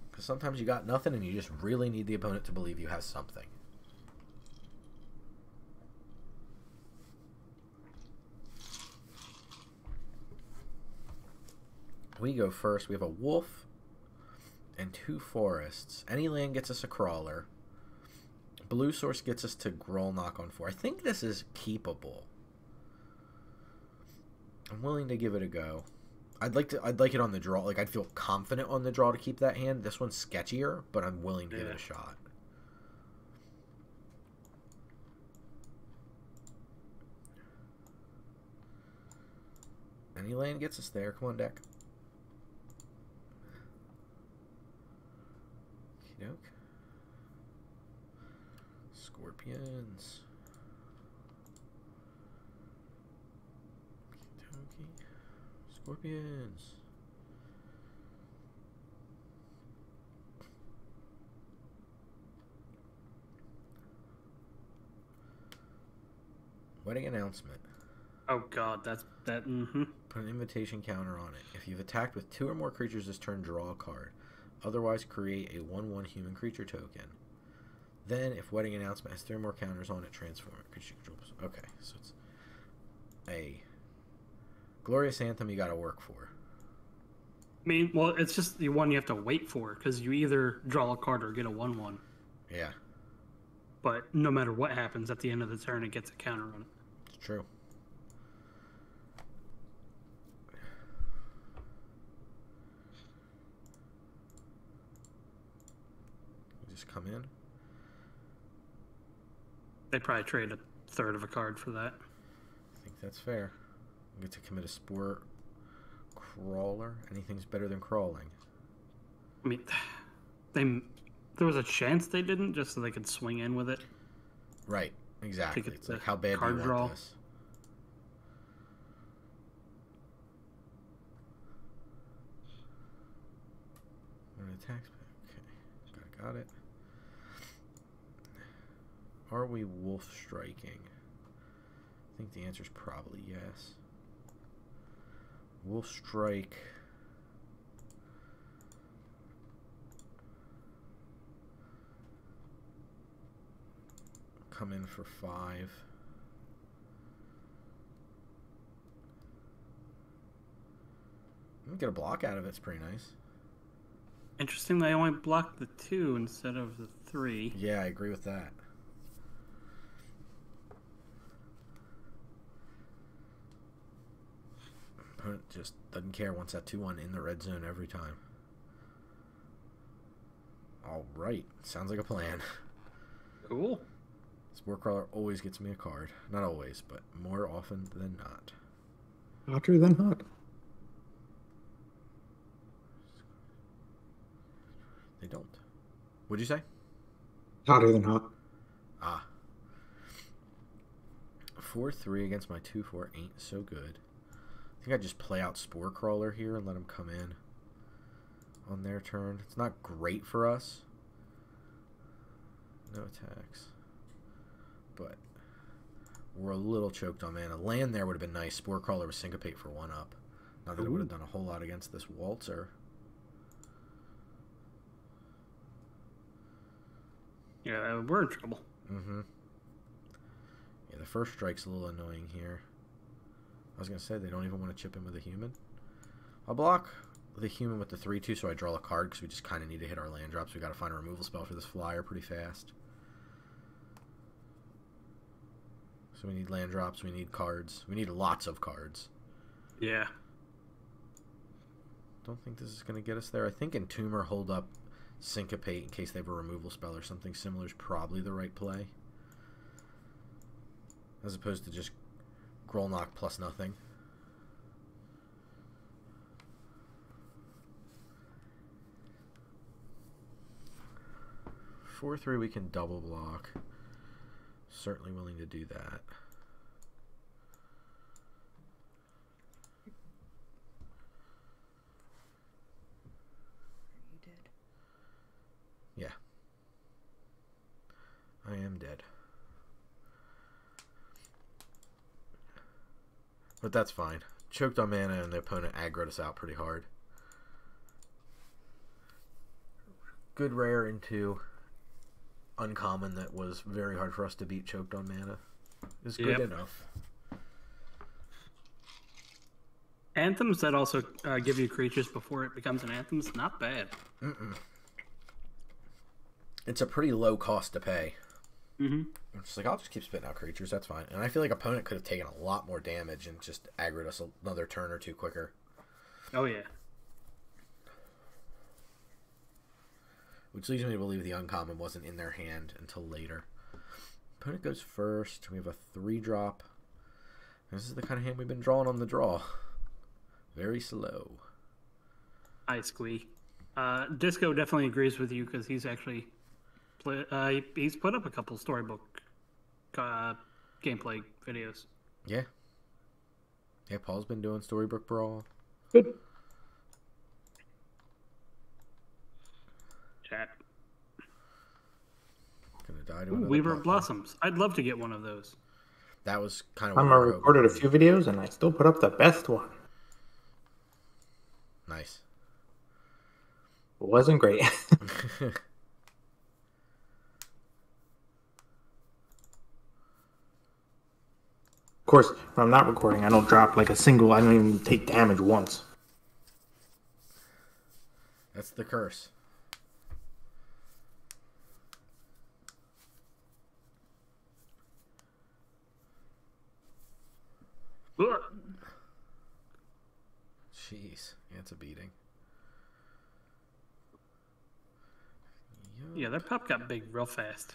Because sometimes you got nothing and you just really need the opponent to believe you have something. We go first. We have a wolf and 2 forests. Any land gets us a crawler. Blue source gets us to Growl knock on 4. I think this is keepable. I'm willing to give it a go. I'd like it on the draw. Like, I'd feel confident on the draw to keep that hand. This one's sketchier, but I'm willing to give it a shot. Any land gets us there. Come on, deck. Okey-doke. Scorpions. Okey-dokey. Scorpions. Wedding announcement. Oh god, that. Put an invitation counter on it. If you've attacked with 2 or more creatures this turn, draw a card. Otherwise, create a 1/1 human creature token. Then, if Wedding Announcement has 3 or more counters on it, transform it. Creature controls. Okay, so it's a Glorious Anthem you gotta work for. I mean, well, it's just the one you have to wait for, because you either draw a card or get a 1/1. Yeah. But no matter what happens at the end of the turn, it gets a counter on it. It's true. You just come in. They probably trade a third of a card for that. I think that's fair. You get to commit a Spore Crawler. Anything's better than crawling. I mean, there was a chance they didn't, just so they could swing in with it. Right, exactly. Take it It's to like, how bad do you card draw. want this? An attack. Okay, got it. Are we wolf striking? I think the answer is probably yes. Wolf strike. Come in for 5. Get a block out of it. It's pretty nice. Interesting, they only blocked the 2 instead of the 3. Yeah, I agree with that. Opponent just doesn't care, wants that 2/1 in the red zone every time. Alright, sounds like a plan. Cool. Spore Crawler always gets me a card. Not always, but more often than not. Hotter than hot. They don't. What'd you say? Hotter than hot. Ah. 4/3 against my 2/4 ain't so good. I think I just play out Spore Crawler here and let them come in on their turn. It's not great for us. No attacks. But we're a little choked on mana. Land there would have been nice. Spore Crawler with Syncopate for 1 up. Not that it would have done a whole lot against this Waltzer. Yeah, we're in trouble. Mm-hmm. Yeah, the first strike's a little annoying here. I was going to say, they don't even want to chip in with a human. I'll block the human with the 3/2 so I draw a card because we just kind of need to hit our land drops. We got to find a removal spell for this flyer pretty fast. So we need land drops, we need cards. We need lots of cards. Yeah. Don't think this is going to get us there. I think Entomber, hold up, Syncopate in case they have a removal spell or something similar is probably the right play. As opposed to just Grolnok plus nothing. For 4/3 we can double block. Certainly willing to do that. You did. Yeah. I am dead. But that's fine. Choked on mana and the opponent aggroed us out pretty hard. Good rare into uncommon that was very hard for us to beat choked on mana. Is good enough. Anthems that also give you creatures before it becomes an anthem is not bad. It's a pretty low cost to pay. Mm-hmm. It's just like, I'll just keep spitting out creatures, that's fine. And I feel like opponent could have taken a lot more damage and just aggroed us another turn or two quicker. Oh, yeah. Which leads me to believe the uncommon wasn't in their hand until later. Opponent goes first. We have a 3-drop. This is the kind of hand we've been drawing on the draw. Very slow. I squee. Disco definitely agrees with you because he's actually he's put up a couple storybook gameplay videos. Yeah. Yeah, Paul's been doing Storybook Brawl. Good. Chat. Gonna die to another Weaver platform. Blossoms. I'd love to get one of those. That was kind of I what we were hoping. recorded a few videos, and I still put up the best one. Nice. It wasn't great. Of course, when I'm not recording, I don't drop like a single. I don't even take damage once. That's the curse. Jeez, yeah, it's a beating. Yeah, that pop got big real fast.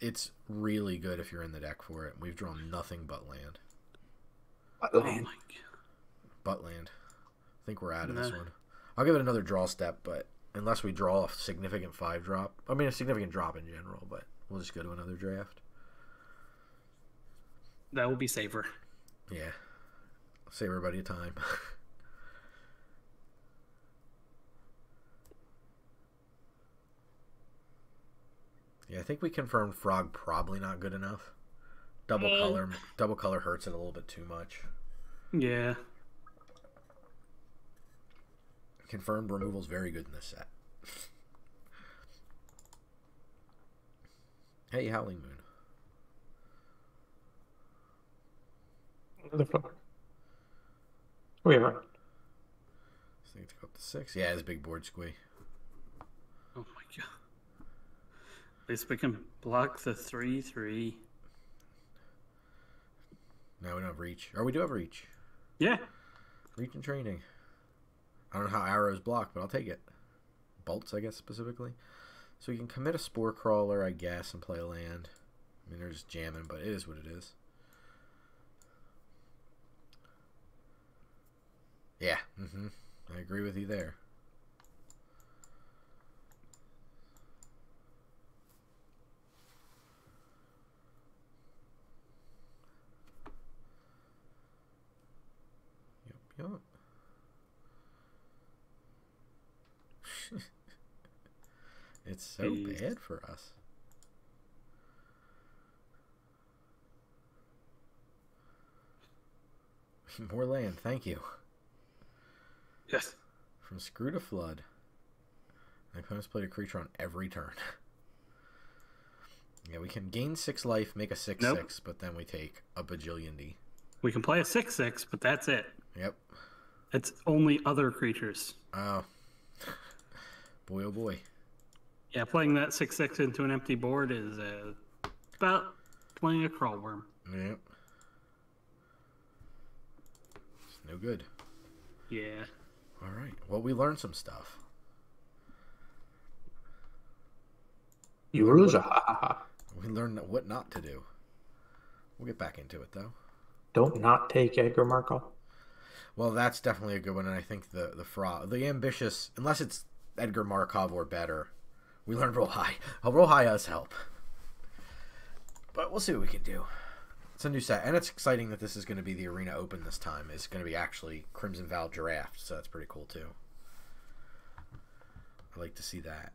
It's really good if you're in the deck for it. We've drawn nothing but land. But land. But land. I think we're out of this one. I'll give it another draw step, but unless we draw a significant 5-drop. I mean, a significant drop in general, but we'll just go to another draft. That will be safer. Yeah. Save everybody a time. Yeah, I think we confirmed Frog probably not good enough. Double color hurts it a little bit too much. Yeah. Confirmed removal's very good in this set. Hey, Howling Moon. The fuck? Oh, yeah, right. I think to go up to 6. Yeah, it's a big board squee. Oh my god. At least we can block the 3/3. No, we don't have reach. Or we do have reach. Yeah. Reach and training. I don't know how arrows block, but I'll take it. Bolts, I guess, specifically. So we can commit a Spore Crawler, I guess, and play a land. I mean, they're just jamming, but it is what it is. Yeah, I agree with you there. Yup. It's so bad for us. More land, thank you. Yes. From Screw to Flood. My opponent's played a creature on every turn. Yeah, we can gain 6 life, make a 6/6, but then we take a bajillion D. We can play a 6/6, but that's it. Yep. It's only other creatures. Oh. Boy, oh boy. Yeah, playing that 6/6 into an empty board is about playing a crawl worm. Yep. It's no good. Yeah. All right. Well, we learned some stuff. You lose. We learned what not to do. We'll get back into it, though. Don't not take Edgar Markov. Well, that's definitely a good one, and I think the ambitious, unless it's Edgar Markov or better, we learned roll high. Roll high does help. But we'll see what we can do. It's a new set, and it's exciting that this is going to be the Arena Open this time. It's going to be actually Crimson Vow Draft, so that's pretty cool, too. I like to see that.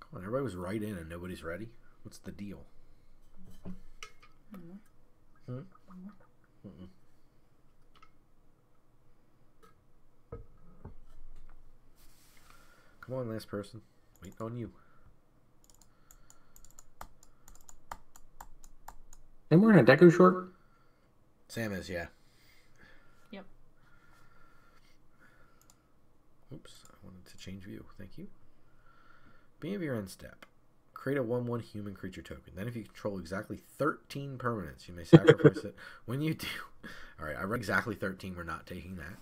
Come on, everybody was right in and nobody's ready. What's the deal? Come on, last person. Waiting on you. And we're in a Deku short? Sam is, yeah. Yep. Oops, I wanted to change view. Thank you. Beginning of your end step. Create a 1/1 human creature token. Then if you control exactly 13 permanents, you may sacrifice it. When you do... Alright, I read exactly 13. We're not taking that.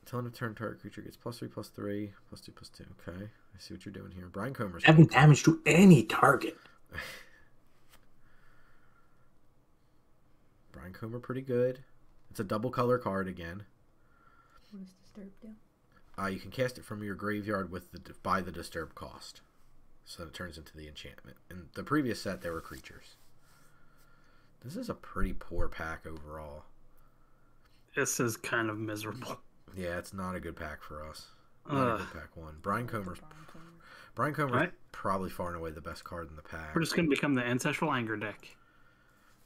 Until end of turn, target creature gets +3/+3, +2/+2. Okay, I see what you're doing here. Brian Comer's 7 damage to any target. Brian Comer pretty good. It's a double color card again. What does Disturb do? You can cast it from your graveyard with by the disturb cost. So it turns into the enchantment. In the previous set, there were creatures. This is a pretty poor pack overall. This is kind of miserable. Yeah, it's not a good pack for us. Not a good pack one. Brian Comer's Right. probably far and away the best card in the pack. We're just going to become the Ancestral Anger deck.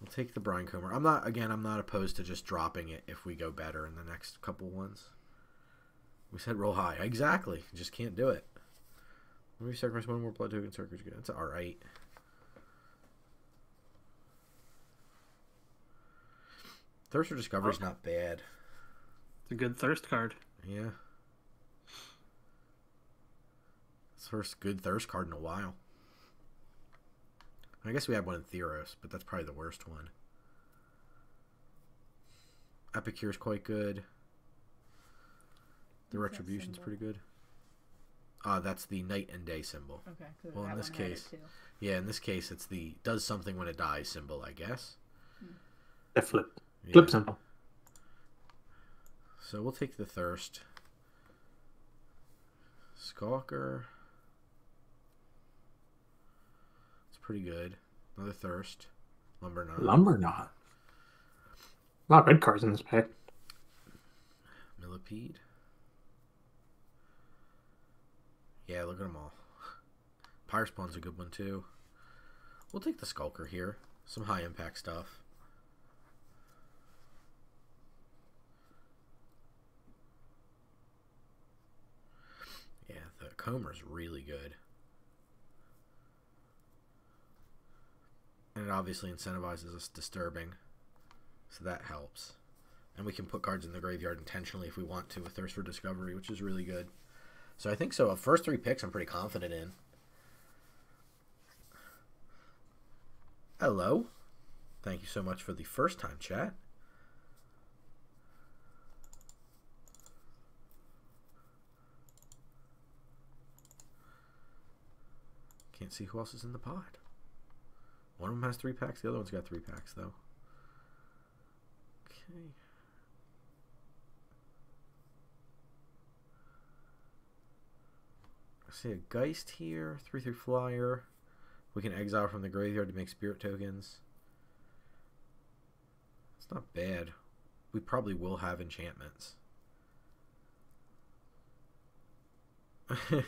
We'll take the Brian Comer. I'm not opposed to just dropping it if we go better in the next couple ones. We said roll high. Exactly. Just can't do it. Maybe sacrifice one more blood token circuits. That's alright. Thirst for Discovery's not bad. It's a good thirst card. Yeah. It's the first good thirst card in a while. I guess we had one in Theros, but that's probably the worst one. Epicure's quite good. The Retribution's pretty good. That's the night and day symbol. Okay. Well, in this case, in this case, it's the does something when it dies symbol, I guess. The flip. Yeah. Flip symbol. So we'll take the Thirst. Skulker. It's pretty good. Another Thirst. Lumberknot. Lumberknot. A lot of red cards in this pack. Millipede. Yeah, look at them all. Pyre Spawn's a good one too. We'll take the Skulker here. Some high impact stuff. Yeah, the Comer's really good. And it obviously incentivizes us disturbing. So that helps. And we can put cards in the graveyard intentionally if we want to with Thirst for Discovery, which is really good. So I think so. First 3 picks I'm pretty confident in. Hello. Thank you so much for the first time chat. Can't see who else is in the pod. One of them has 3 packs. The other one's got 3 packs, though. Okay. I see a Geist here. 3/3 flyer. We can exile from the graveyard to make spirit tokens. It's not bad. We probably will have enchantments. Alright.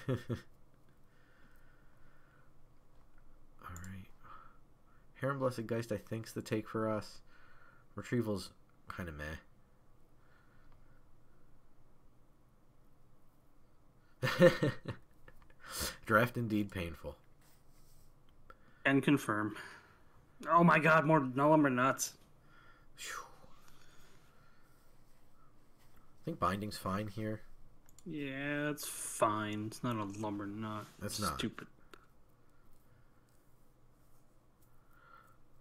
Heron Blessed Geist, I think, is the take for us. Retrieval's kind of meh. Draft indeed painful. And confirm. Oh my god, more no lumber nuts. I think binding's fine here. Yeah, it's fine. It's not a lumber nut. It's not. Stupid.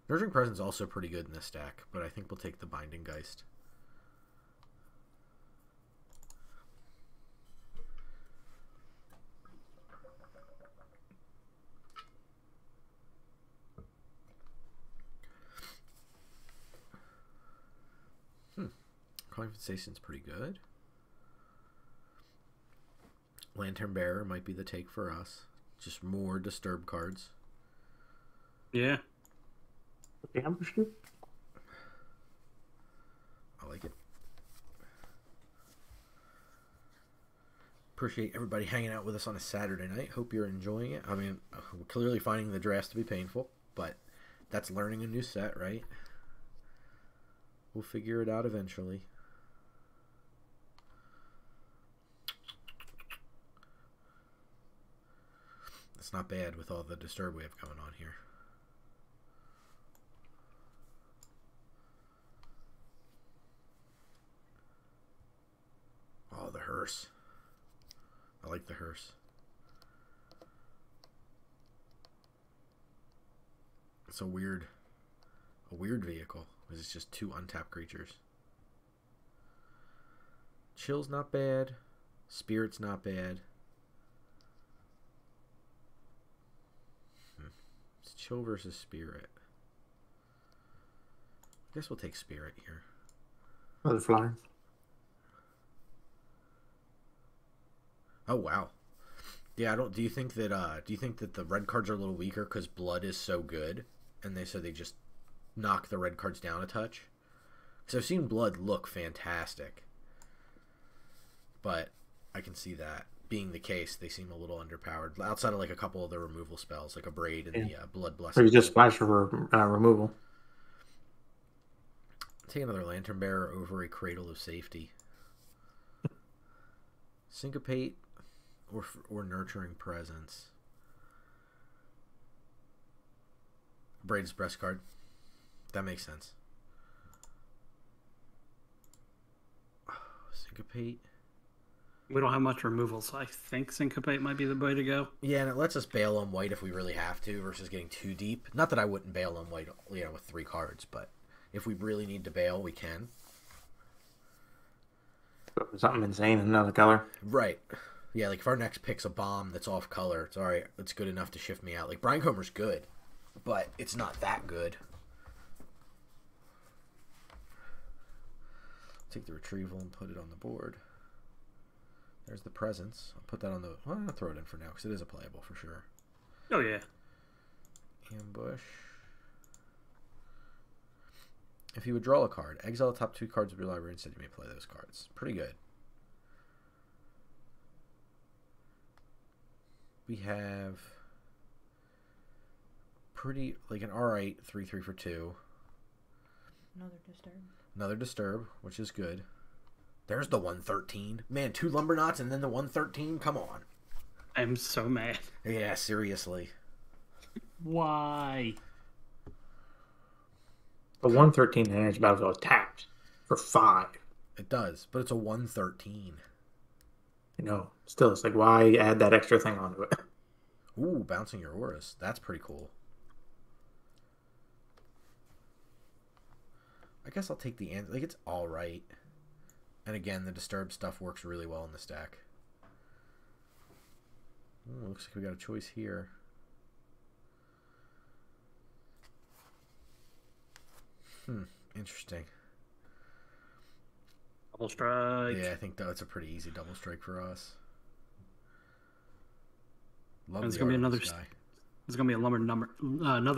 Nurturing Presence also pretty good in this stack, but I think we'll take the Binding Geist. Conversation's pretty good. Lantern Bearer might be the take for us. Just more disturb cards. Yeah. Ambushed it? I like it. Appreciate everybody hanging out with us on a Saturday night. Hope you're enjoying it. I mean, we're clearly finding the drafts to be painful, but that's learning a new set, right? We'll figure it out eventually. It's not bad with all the disturb we have going on here. Oh, the hearse. I like the hearse. It's a weird vehicle. It's just 2 untapped creatures. Chill's not bad. Spirit's not bad. It's Chill versus Spirit. I guess we'll take Spirit here. Another flyer. Oh wow. Yeah, do you think that the red cards are a little weaker because blood is so good, and they just knock the red cards down a touch? Because I've seen blood look fantastic, but I can see that being the case, they seem a little underpowered. Outside of like a couple of the removal spells, like a Braid and the Blood Or Blessing. you just splash for removal. Take another Lantern Bearer over a Cradle of Safety. Syncopate or Nurturing Presence. Braid's Breast card. That makes sense. Syncopate. We don't have much removal, so I think Syncopate might be the way to go. Yeah, and it lets us bail on white if we really have to, versus getting too deep. Not that I wouldn't bail on white, with 3 cards, but if we really need to bail, we can. Something insane in another color. Right. Yeah, like if our next pick's a bomb that's off color, it's alright. It's good enough to shift me out. Like Brinecombers good, but it's not that good. Take the retrieval and put it on the board. There's the presence. I'll put that on the... Well, I'm going to throw it in for now, because it is a playable for sure. Oh, yeah. Ambush. If you would draw a card, exile the top 2 cards of your library instead. You may play those cards. Pretty good. We have... Pretty... Like an alright 3/3 for 2. Another Disturb, which is good. There's the 113. Man, 2 Lumberknots and then the 113? Come on. I'm so mad. Yeah, seriously. Why? The 113 Managed Battlefield tapped for 5. It does, but it's a 113. You know, still, it's like, why add that extra thing onto it? Ooh, Bouncing Your Auras. That's pretty cool. I guess I'll take the... Like, it's alright. And again, the Disturb stuff works really well in this deck. Ooh, looks like we got a choice here. Interesting. Double strike. Yeah, I think that's a pretty easy double strike for us. Love There's the gonna be art of another. this guy. There's gonna be another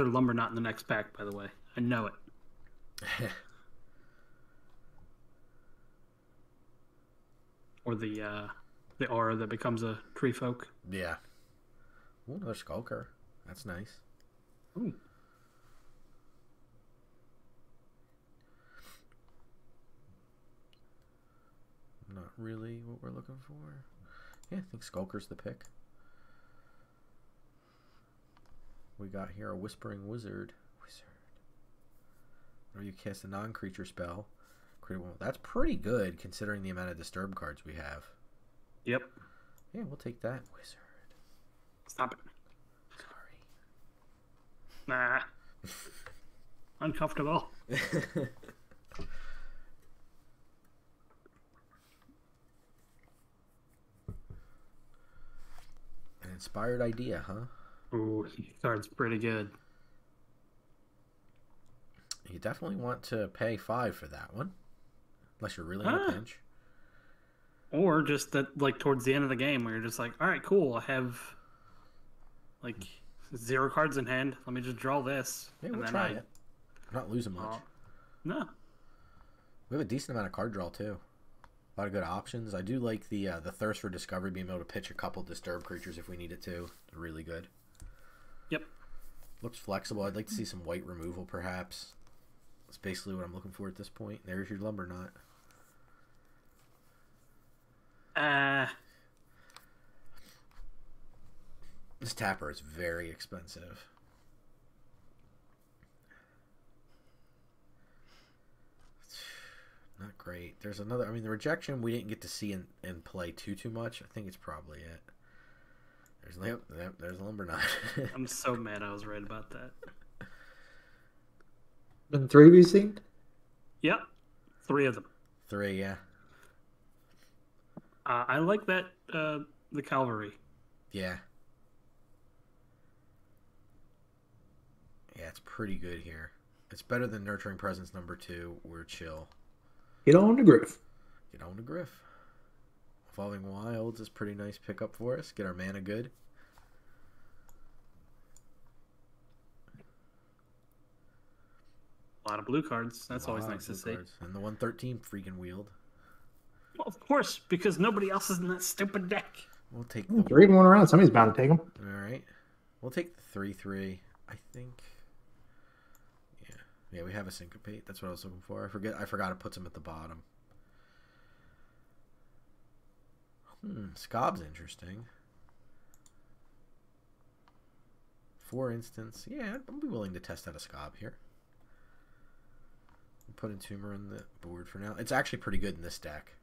lumber knot in the next pack. By the way, I know it. Or the aura that becomes a tree folk. Yeah. Ooh, another Skulker. That's nice. Ooh. Not really what we're looking for. Yeah, I think Skulker's the pick. We got here a Whispering Wizard. Or you cast a non-creature spell. That's pretty good considering the amount of Disturb cards we have. Yep. Yeah, we'll take that. Wizard. Stop it. Sorry. Nah. Uncomfortable. An inspired idea, huh? Ooh, card's pretty good. You definitely want to pay 5 for that one. Unless you're really in a pinch. Or just that, like, towards the end of the game where you're just like, alright, cool, I have, like, 0 cards in hand. Let me just draw this. Yeah, we'll try it. I'm not losing much. No. We have a decent amount of card draw, too. A lot of good options. I do like the Thirst for Discovery, being able to pitch a couple Disturb creatures if we need it to. Really good. Yep. Looks flexible. I'd like to see some white removal, perhaps. That's basically what I'm looking for at this point. There's your Lumber Knot. This tapper is very expensive. Not great. There's another... I mean, the Rejection we didn't get to see in play too much. I think it's probably it. There's Lumber Knot. I'm so mad I was right about that. Been 3 we've seen? Yep. 3 of them. 3, yeah. I like that, the Cavalry. Yeah. Yeah, it's pretty good here. It's better than Nurturing Presence number 2. We're chill. Get on to Griff. Get on to Griff. Evolving Wilds is a pretty nice pickup for us. Get our mana good. A lot of blue cards. That's always nice to see. And the 113 freaking wield. Well, of course, because nobody else is in that stupid deck. We'll take Ooh, the 3 going around. Somebody's bound to take them. All right. We'll take the 3/3. I think. Yeah. Yeah, we have a syncopate. That's what I was looking for. I forgot it puts him at the bottom. Scob's interesting. 4 instance. Yeah, I'd be willing to test out a Scob here. Put Entomber on the board for now. It's actually pretty good in this deck.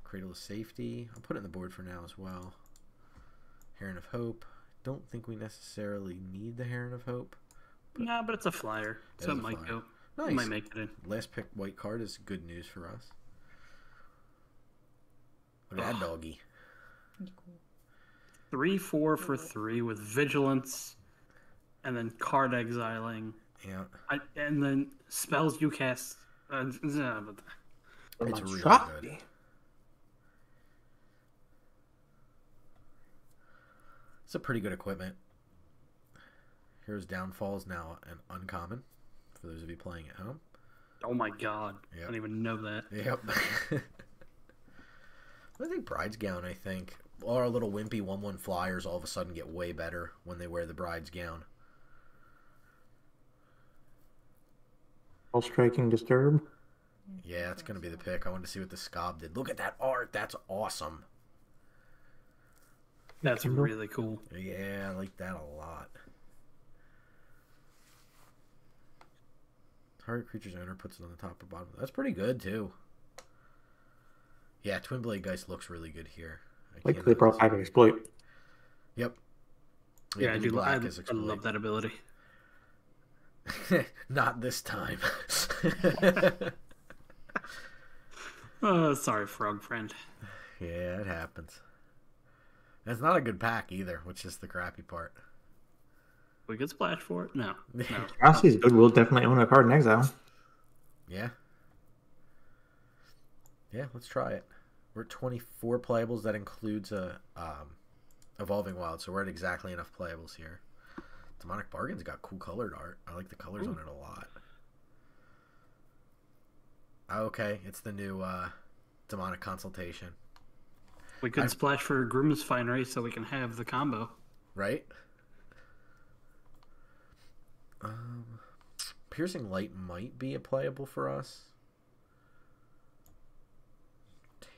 Cradle of Safety. I'll put it in the board for now as well. Heron of Hope. Don't think we necessarily need the Heron of Hope. No, but it's a flyer, so it might go. Nice. It might make it in. Last pick white card is good news for us. Look at that doggy. 3/4 for 3 with Vigilance, and then card exiling. Yeah. And then spells you cast. It's really Shot. good. It's a pretty good equipment. Here's Downfalls, now an uncommon for those of you playing at home. Oh my god. Yep. I don't even know that. Yep. I think Bride's Gown, I think. All our little wimpy 1/1 flyers all of a sudden get way better when they wear the Bride's Gown. All striking disturb. Yeah, it's going to be the pick. I wanted to see what the Scob did. Look at that art. That's awesome. That's really cool. Yeah, I like that a lot. Target creature's owner puts it on the top or bottom. That's pretty good, too. Yeah, Twin Blade Geist looks really good here. Like they brought back Exploit. Yep. Yeah, I blue do. black I is Exploit. love that ability. Not this time. Oh, sorry, frog friend. Yeah, it happens. And it's not a good pack either, which is the crappy part. We could splash for it? No. No. Rossi's good. We'll definitely own a card in exile. Yeah. Yeah, let's try it. We're at 24 playables. That includes a Evolving Wild, so we're at exactly enough playables here. Demonic Bargain's got cool colored art. I like the colors on it a lot. Oh, okay, it's the new Demonic Consultation. We could splash for Groom's Finery so we can have the combo. Right? Piercing Light might be a playable for us.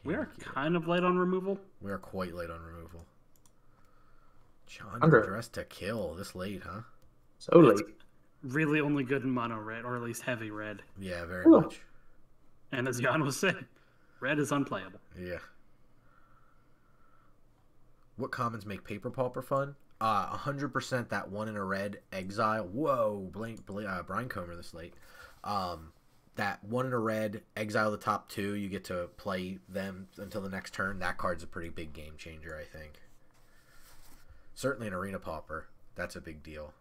We are kind of light on removal. We are quite late on removal. John, Under. dressed to kill this late, huh? So late. Really only good in mono red, or at least heavy red. Yeah, very Ooh. much. And as Jan was saying, red is unplayable. Yeah. What commons make Paper Pauper fun? 100% that one in a red exile. Whoa, Brian Comer this late. That one in a red exile the top 2. You get to play them until the next turn. That card's a pretty big game changer, I think. Certainly an Arena Pauper. That's a big deal.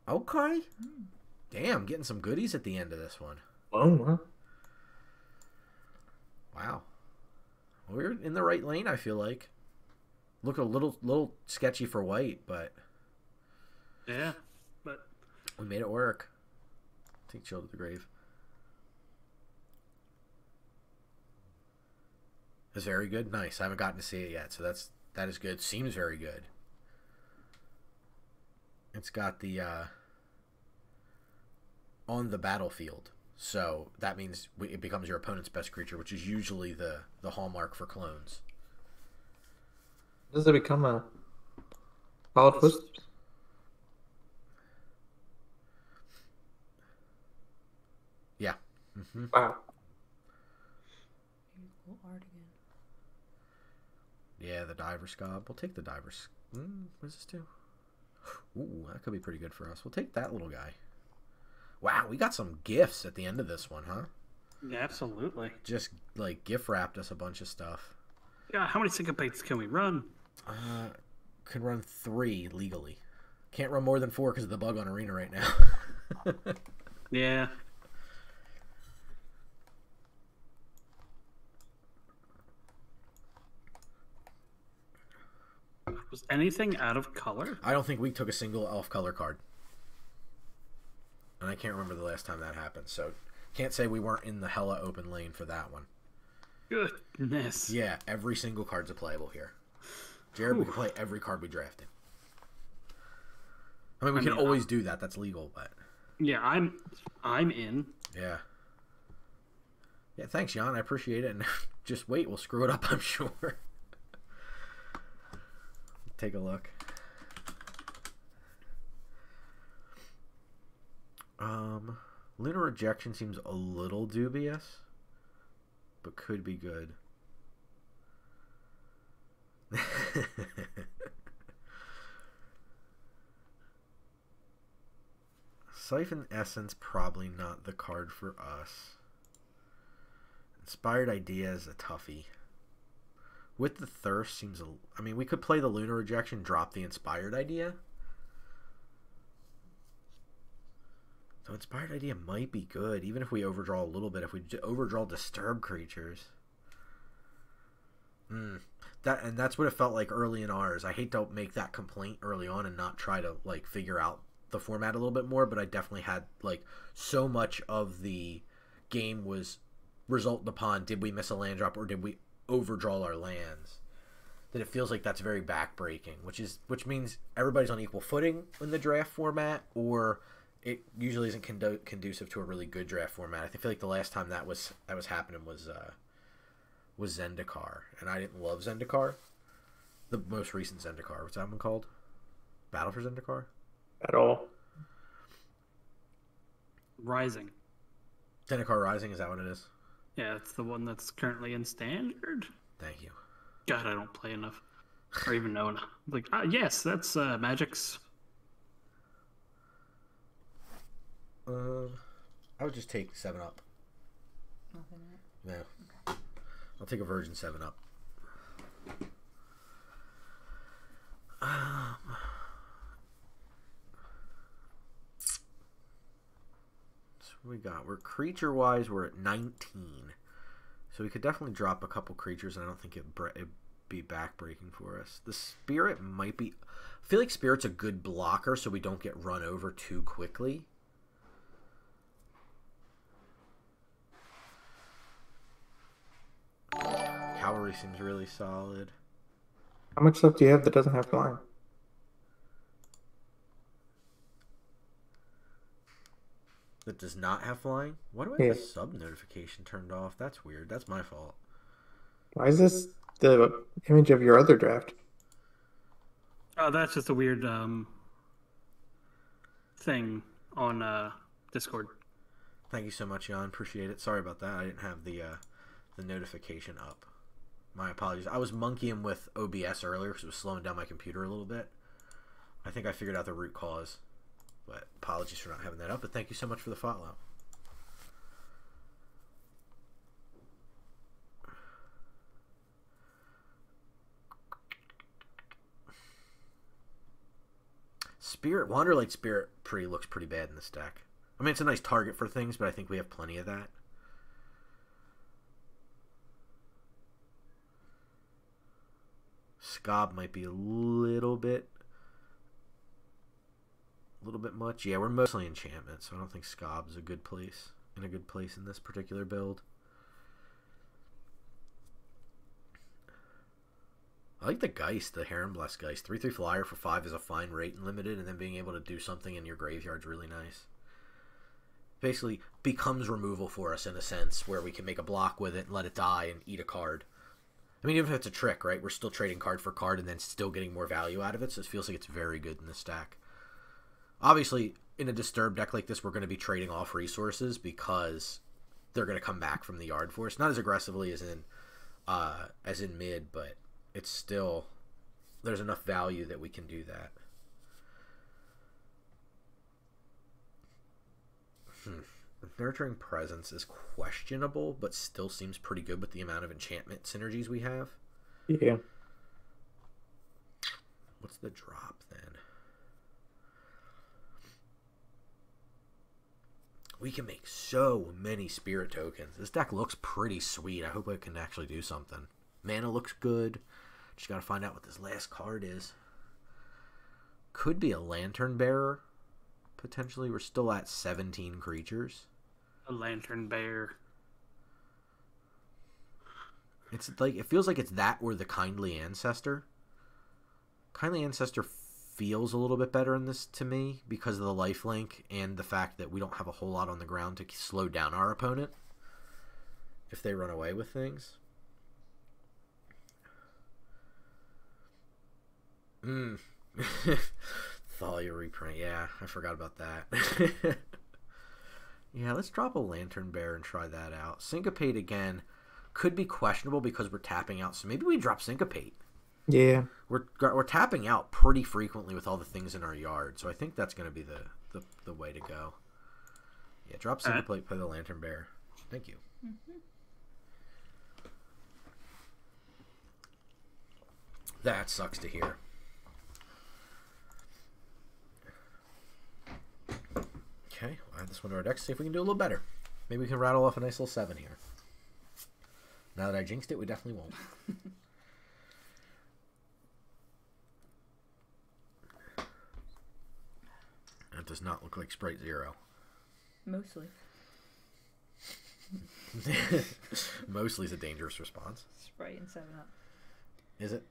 Okay. Damn, getting some goodies at the end of this one. Oh, huh? Wow. We're in the right lane, I feel like. Look a little sketchy for white, but Yeah, but we made it work. Take Chill to the Grave. It's very good. Nice. I haven't gotten to see it yet, so that is good. Seems very good. It's got the on the battlefield. So that means it becomes your opponent's best creature, which is usually the hallmark for clones. Does it become a Followed Footsteps? Yeah. Mm-hmm. Wow. Cool art again. Yeah, the Diver Scob. We'll take the Diver. What does this do? Ooh, that could be pretty good for us. We'll take that little guy. Wow, we got some gifts at the end of this one, huh? yeah, absolutely. Just, like, gift wrapped us a bunch of stuff. Yeah, how many syncopates can we run? Can run 3 legally. Can't run more than 4 because of the bug on Arena right now. Yeah. Was anything out of color? I don't think we took a single off-color card. And I can't remember the last time that happened, so can't say we weren't in the hella open lane for that one. Goodness. Yeah, every single card's a playable here. Jarrod, we can play every card we drafted. I mean, we can always do that. That's legal, but... Yeah, I'm in. Yeah. Yeah, thanks, Jan. I appreciate it. And just wait, we'll screw it up, I'm sure. Take a look. Lunar Rejection seems a little dubious, but could be good. Siphon Essence, probably not the card for us. Inspired Idea is a toughie. With the Thirst seems I mean, we could play the Lunar Rejection, drop the Inspired Idea. So Inspired Idea might be good, even if we overdraw a little bit. If we overdraw Disturb creatures. That's what it felt like early in ours. I hate to make that complaint early on and not try to like figure out the format a little bit more, but I definitely had like so much of the game was resulting upon did we miss a land drop or did we overdraw our lands, that it feels like that's very backbreaking, which means everybody's on equal footing in the draft format, or it usually isn't conducive to a really good draft format. I feel like the last time that was happening was Zendikar, and I didn't love Zendikar. The most recent Zendikar, what's that one called? Battle for Zendikar? At all. Rising. Zendikar Rising, is that what it is? Yeah, it's the one that's currently in Standard. Thank you. God, I don't play enough. Or even know enough. Like, yes, that's Magic's. I would just take 7-Up. Nothing in it? No. Okay. I'll take a Virgin 7-Up. So what we got? We're creature-wise, we're at 19. So we could definitely drop a couple creatures, and I don't think it'd be backbreaking for us. The Spirit might be... I feel like Spirit's a good blocker, so we don't get run over too quickly. Cavalry seems really solid. How much stuff do you have that doesn't have flying? That does not have flying? Why do I have the sub notification turned off? That's weird. That's my fault. Why is this the image of your other draft? Oh, that's just a weird thing on Discord. Thank you so much, Jan. Appreciate it. Sorry about that. I didn't have the notification up. My apologies. I was monkeying with OBS earlier because it was slowing down my computer a little bit. I think I figured out the root cause. But apologies for not having that up. But thank you so much for the follow. Wanderlight Spirit looks pretty bad in this deck. I mean, it's a nice target for things, but I think we have plenty of that. Scob might be a little bit much. Yeah, we're mostly enchantment, so I don't think Scob's a good place in this particular build. I like the Geist, the Heron Blessed Geist. 3/3 flyer for 5 is a fine rate and limited, and then being able to do something in your graveyard's really nice. Basically becomes removal for us in a sense, where we can make a block with it and let it die and eat a card. I mean, even if it's a trick, right? We're still trading card for card and then still getting more value out of it, so it feels like it's very good in this stack. Obviously, in a Disturbed deck like this, we're going to be trading off resources because they're going to come back from the yard for us. Not as aggressively as in mid, but it's still... there's enough value that we can do that. Nurturing Presence is questionable, but still seems pretty good with the amount of enchantment synergies we have. Yeah. What's the drop then? We can make so many spirit tokens. This deck looks pretty sweet. I hope I can actually do something. Mana looks good. Just gotta find out what this last card is. Could be a Lantern Bearer. Potentially. We're still at 17 creatures. A Lantern Bear. It's like it feels like it's that or the Kindly Ancestor. Kindly Ancestor feels a little bit better in this to me because of the lifelink and the fact that we don't have a whole lot on the ground to slow down our opponent if they run away with things. Thalia reprint. Yeah, I forgot about that. Yeah, let's drop a Lantern Bear and try that out. Syncopate again could be questionable because we're tapping out, so maybe we drop Syncopate. Yeah. We're tapping out pretty frequently with all the things in our yard, so I think that's going to be the way to go. Yeah, drop Syncopate, play the Lantern Bear. Thank you. That sucks to hear. Okay, we'll add this one to our deck, see if we can do a little better. Maybe we can rattle off a nice little 7 here. Now that I jinxed it, we definitely won't. That does not look like Sprite Zero. Mostly. Mostly is a dangerous response. Sprite and 7-Up. Is it?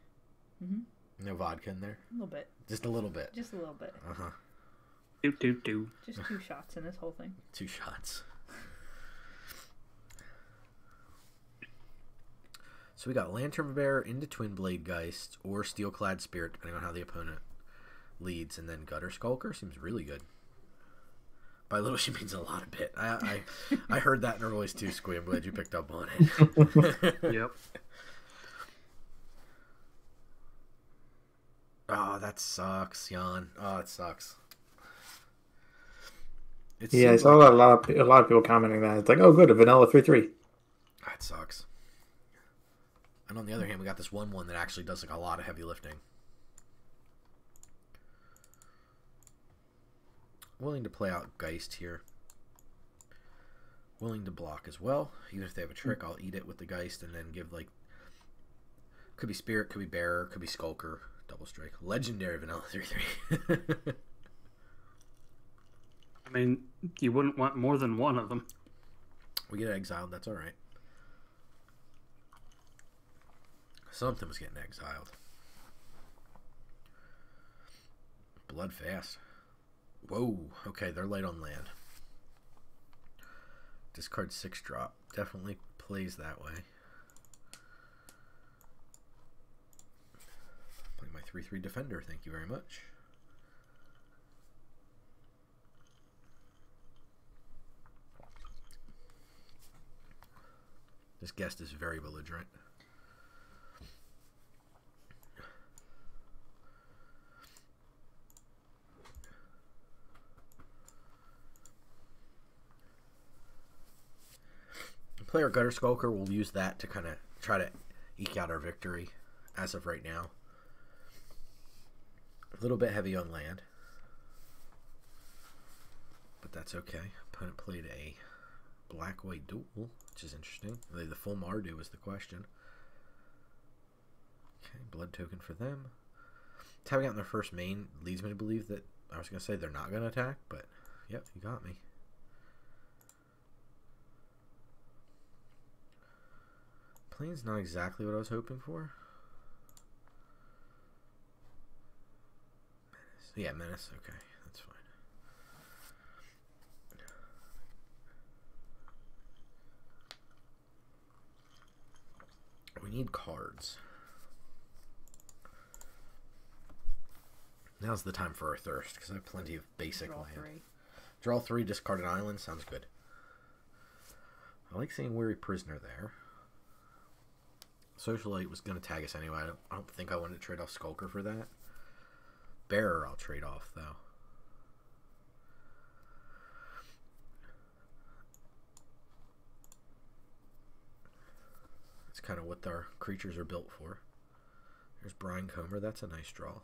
Mm-hmm. No vodka in there? A little bit. Just a little bit. Just a little bit. Uh-huh. Do. Just 2 shots in this whole thing. 2 shots. So we got Lantern Bear into Twin Blade Geist or Steelclad Spirit, depending on how the opponent leads, and then Gutter Skulker seems really good. By little, she means a lot of bit. I heard that in her voice too, Squee. I'm glad you picked up on it. Yep. Oh, that sucks, Jan. Oh, it sucks. Yeah, I saw a lot of people commenting that. It's like, oh, good, a vanilla 3/3. That sucks. And on the other hand, we got this 1/1 that actually does like a lot of heavy lifting. Willing to play out Geist here. Willing to block as well. Even if they have a trick, I'll eat it with the Geist and then give like... Could be Spirit, could be Bearer, could be Skulker. Double strike. Legendary vanilla 3/3. I mean, you wouldn't want more than one of them. We get exiled, that's alright. Something was getting exiled. Blood fast. Whoa, okay, they're light on land. Discard 6-drop. Definitely plays that way. Play my 3/3 defender, thank you very much. This guest is very belligerent. Player Gutter Skulker will use that to kind of try to eke out our victory as of right now. A little bit heavy on land, but that's okay. Opponent played a black-white duel, which is interesting. The full Mardu is the question. Okay, blood token for them. Tapping out in their first main leads me to believe that I was going to say they're not going to attack, but yep, you got me. Plane's not exactly what I was hoping for. Menace. Yeah, Menace. Okay, that's fine. We need cards. Now's the time for our thirst, because I have plenty of basic land. 3. Draw 3, discard an island. Sounds good. I like seeing Weary Prisoner there. Socialite was going to tag us anyway. I don't think I wanted to trade off Skulker for that. Bearer I'll trade off, though. That's kind of what our creatures are built for. There's Brine Comber. That's a nice draw.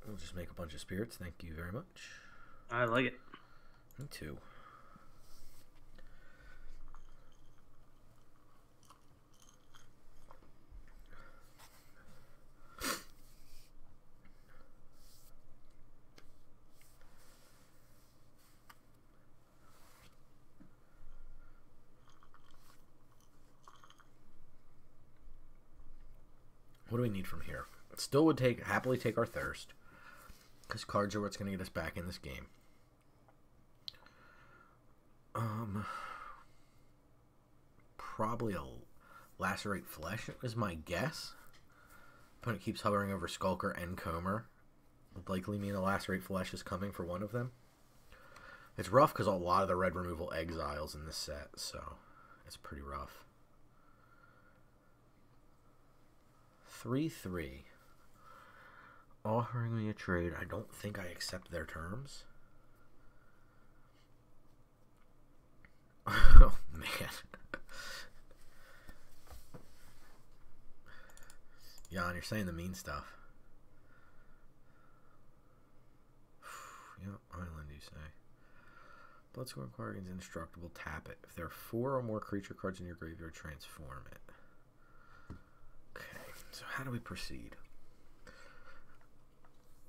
We'll just make a bunch of spirits. Thank you very much. I like it. Me too. we need from here? Still would happily take our thirst, because cards are what's going to get us back in this game. Probably a Lacerate Flesh is my guess. Opponent keeps hovering over Skulker and Comer. Would likely mean a Lacerate Flesh is coming for one of them. It's rough because a lot of the red removal exiles in this set, so it's pretty rough. 3/3. Offering me a trade. I don't think I accept their terms. Oh, man. Jan, you're saying the mean stuff. Yep, Island, you say. Bloodscorn card is indestructible. Tap it. If there are 4 or more creature cards in your graveyard, transform it. Okay, so how do we proceed?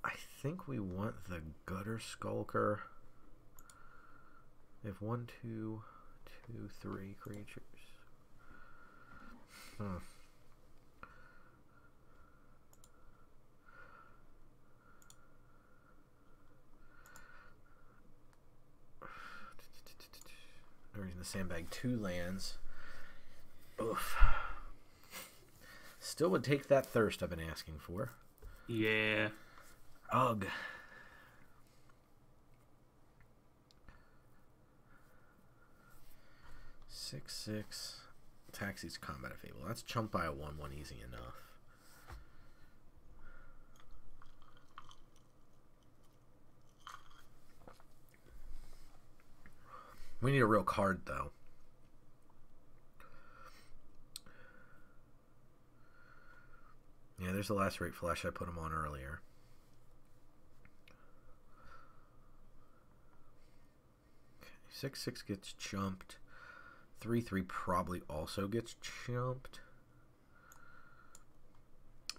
I think we want the Gutter Skulker. We have 1, 2, 2, 3 creatures. During the sandbag 2 lands. Oof. Still would take that thirst I've been asking for. Yeah. Ugh. Six, 6. Taxi's Combat Fable. That's chumped by a 1/1 easy enough. We need a real card, though. Yeah, there's the Lacerate Flesh. I put him on earlier. Okay, 6/6 gets chumped. 3/3 probably also gets chumped.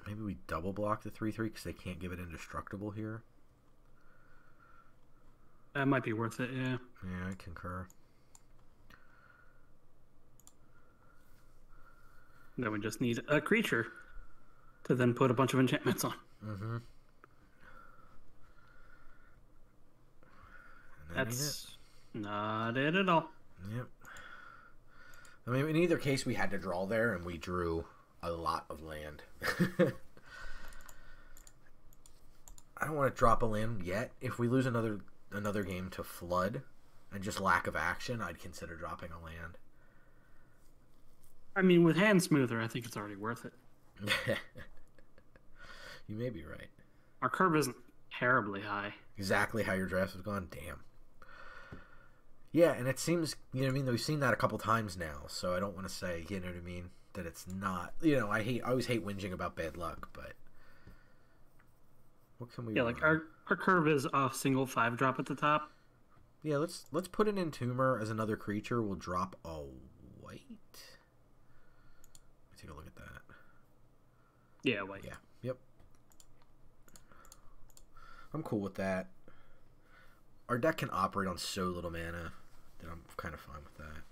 Maybe we double block the 3/3 because they can't give it indestructible here. That might be worth it, yeah. Yeah, I concur. Then we just need a creature to then put a bunch of enchantments on. Mm-hmm. That's not it at all. Yep. I mean, in either case, we had to draw there, and we drew a lot of land. I don't want to drop a land yet. If we lose another game to Flood and just lack of action, I'd consider dropping a land. I mean, with Hand Smoother, I think it's already worth it. You may be right. Our curve isn't terribly high. Exactly how your draft has gone. Damn. Yeah, and it seems, you know what I mean, we've seen that a couple times now, so I don't want to say, you know what I mean, that it's not, you know, I always hate whinging about bad luck, but what can we Yeah, like our curve is a single 5-drop at the top. Yeah, let's put an Entomber as another creature. We'll drop a white. Let's take a look at that. Yeah, white. Yeah, yep. I'm cool with that. Our deck can operate on so little mana that I'm kind of fine with that.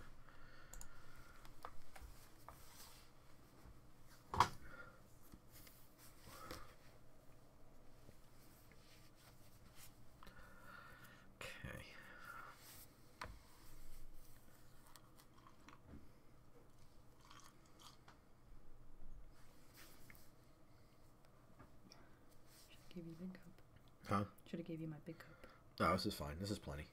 Okay. Give you big cup. Huh? Should have gave you my big cup. No, this is fine. This is plenty.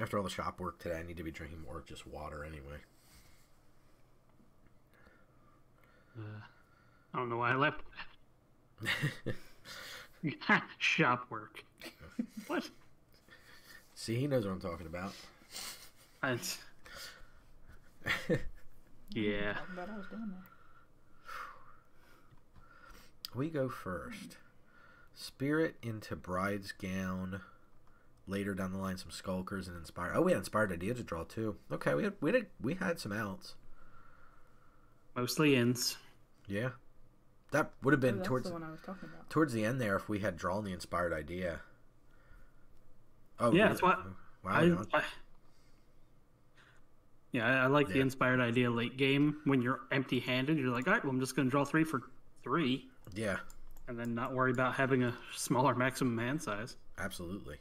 After all the shop work today, I need to be drinking more just water anyway. I don't know why I left. Shop work. What? See, he knows what I'm talking about. Yeah. But I was doing there. We go first. Spirit into Bride's Gown. Later down the line, some Skulkers and Inspired. Oh, we had Inspired Idea to draw too. Okay, we had some outs. Mostly ins. Yeah, that would have been that's towards the one I was talking about. Towards the end there if we had drawn the Inspired Idea. Oh yeah, that's what. Wow. Yeah, I like the Yeah. inspired idea late game when you're empty-handed. You're like, all right, well, I'm just going to draw 3 for 3, Yeah, and then not worry about having a smaller maximum hand size. absolutely.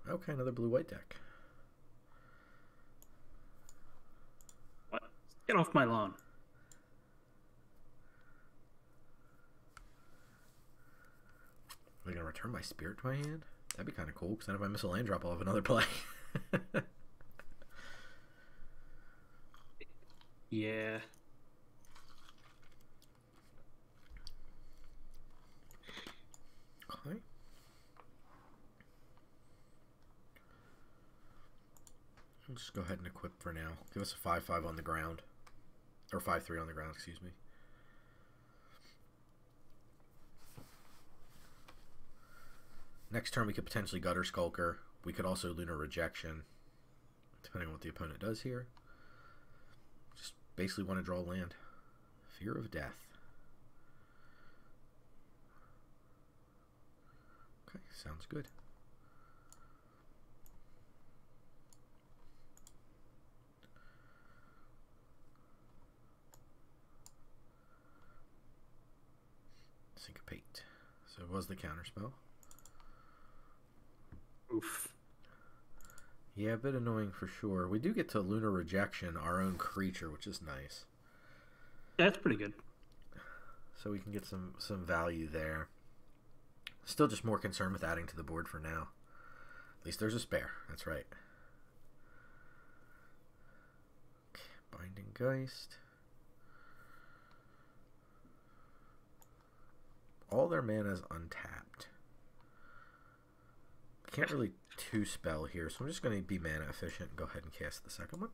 Okay, another blue-white deck. What? Get off my lawn. Am I gonna return my spirit to my hand? That'd be kind of cool, because then if I miss a land drop, I'll have another play. Yeah. Okay. I'll just go ahead and equip for now. Give us a 5/5 on the ground. Or 5/3 on the ground, excuse me. Next turn we could potentially Gutter Skulker. We could also Lunar Rejection, depending on what the opponent does here. Just basically want to draw land. Fear of Death. Okay, sounds good. Syncopate. So it was the counterspell. Oof. Yeah, a bit annoying for sure. We do get to Lunar Rejection, our own creature, which is nice. That's pretty good. So we can get some value there. Still just more concerned with adding to the board for now. At least there's a spare. That's right. Okay, Binding Geist. All their mana is untapped. Can't really two-spell here, so I'm just going to be mana efficient and go ahead and cast the second one.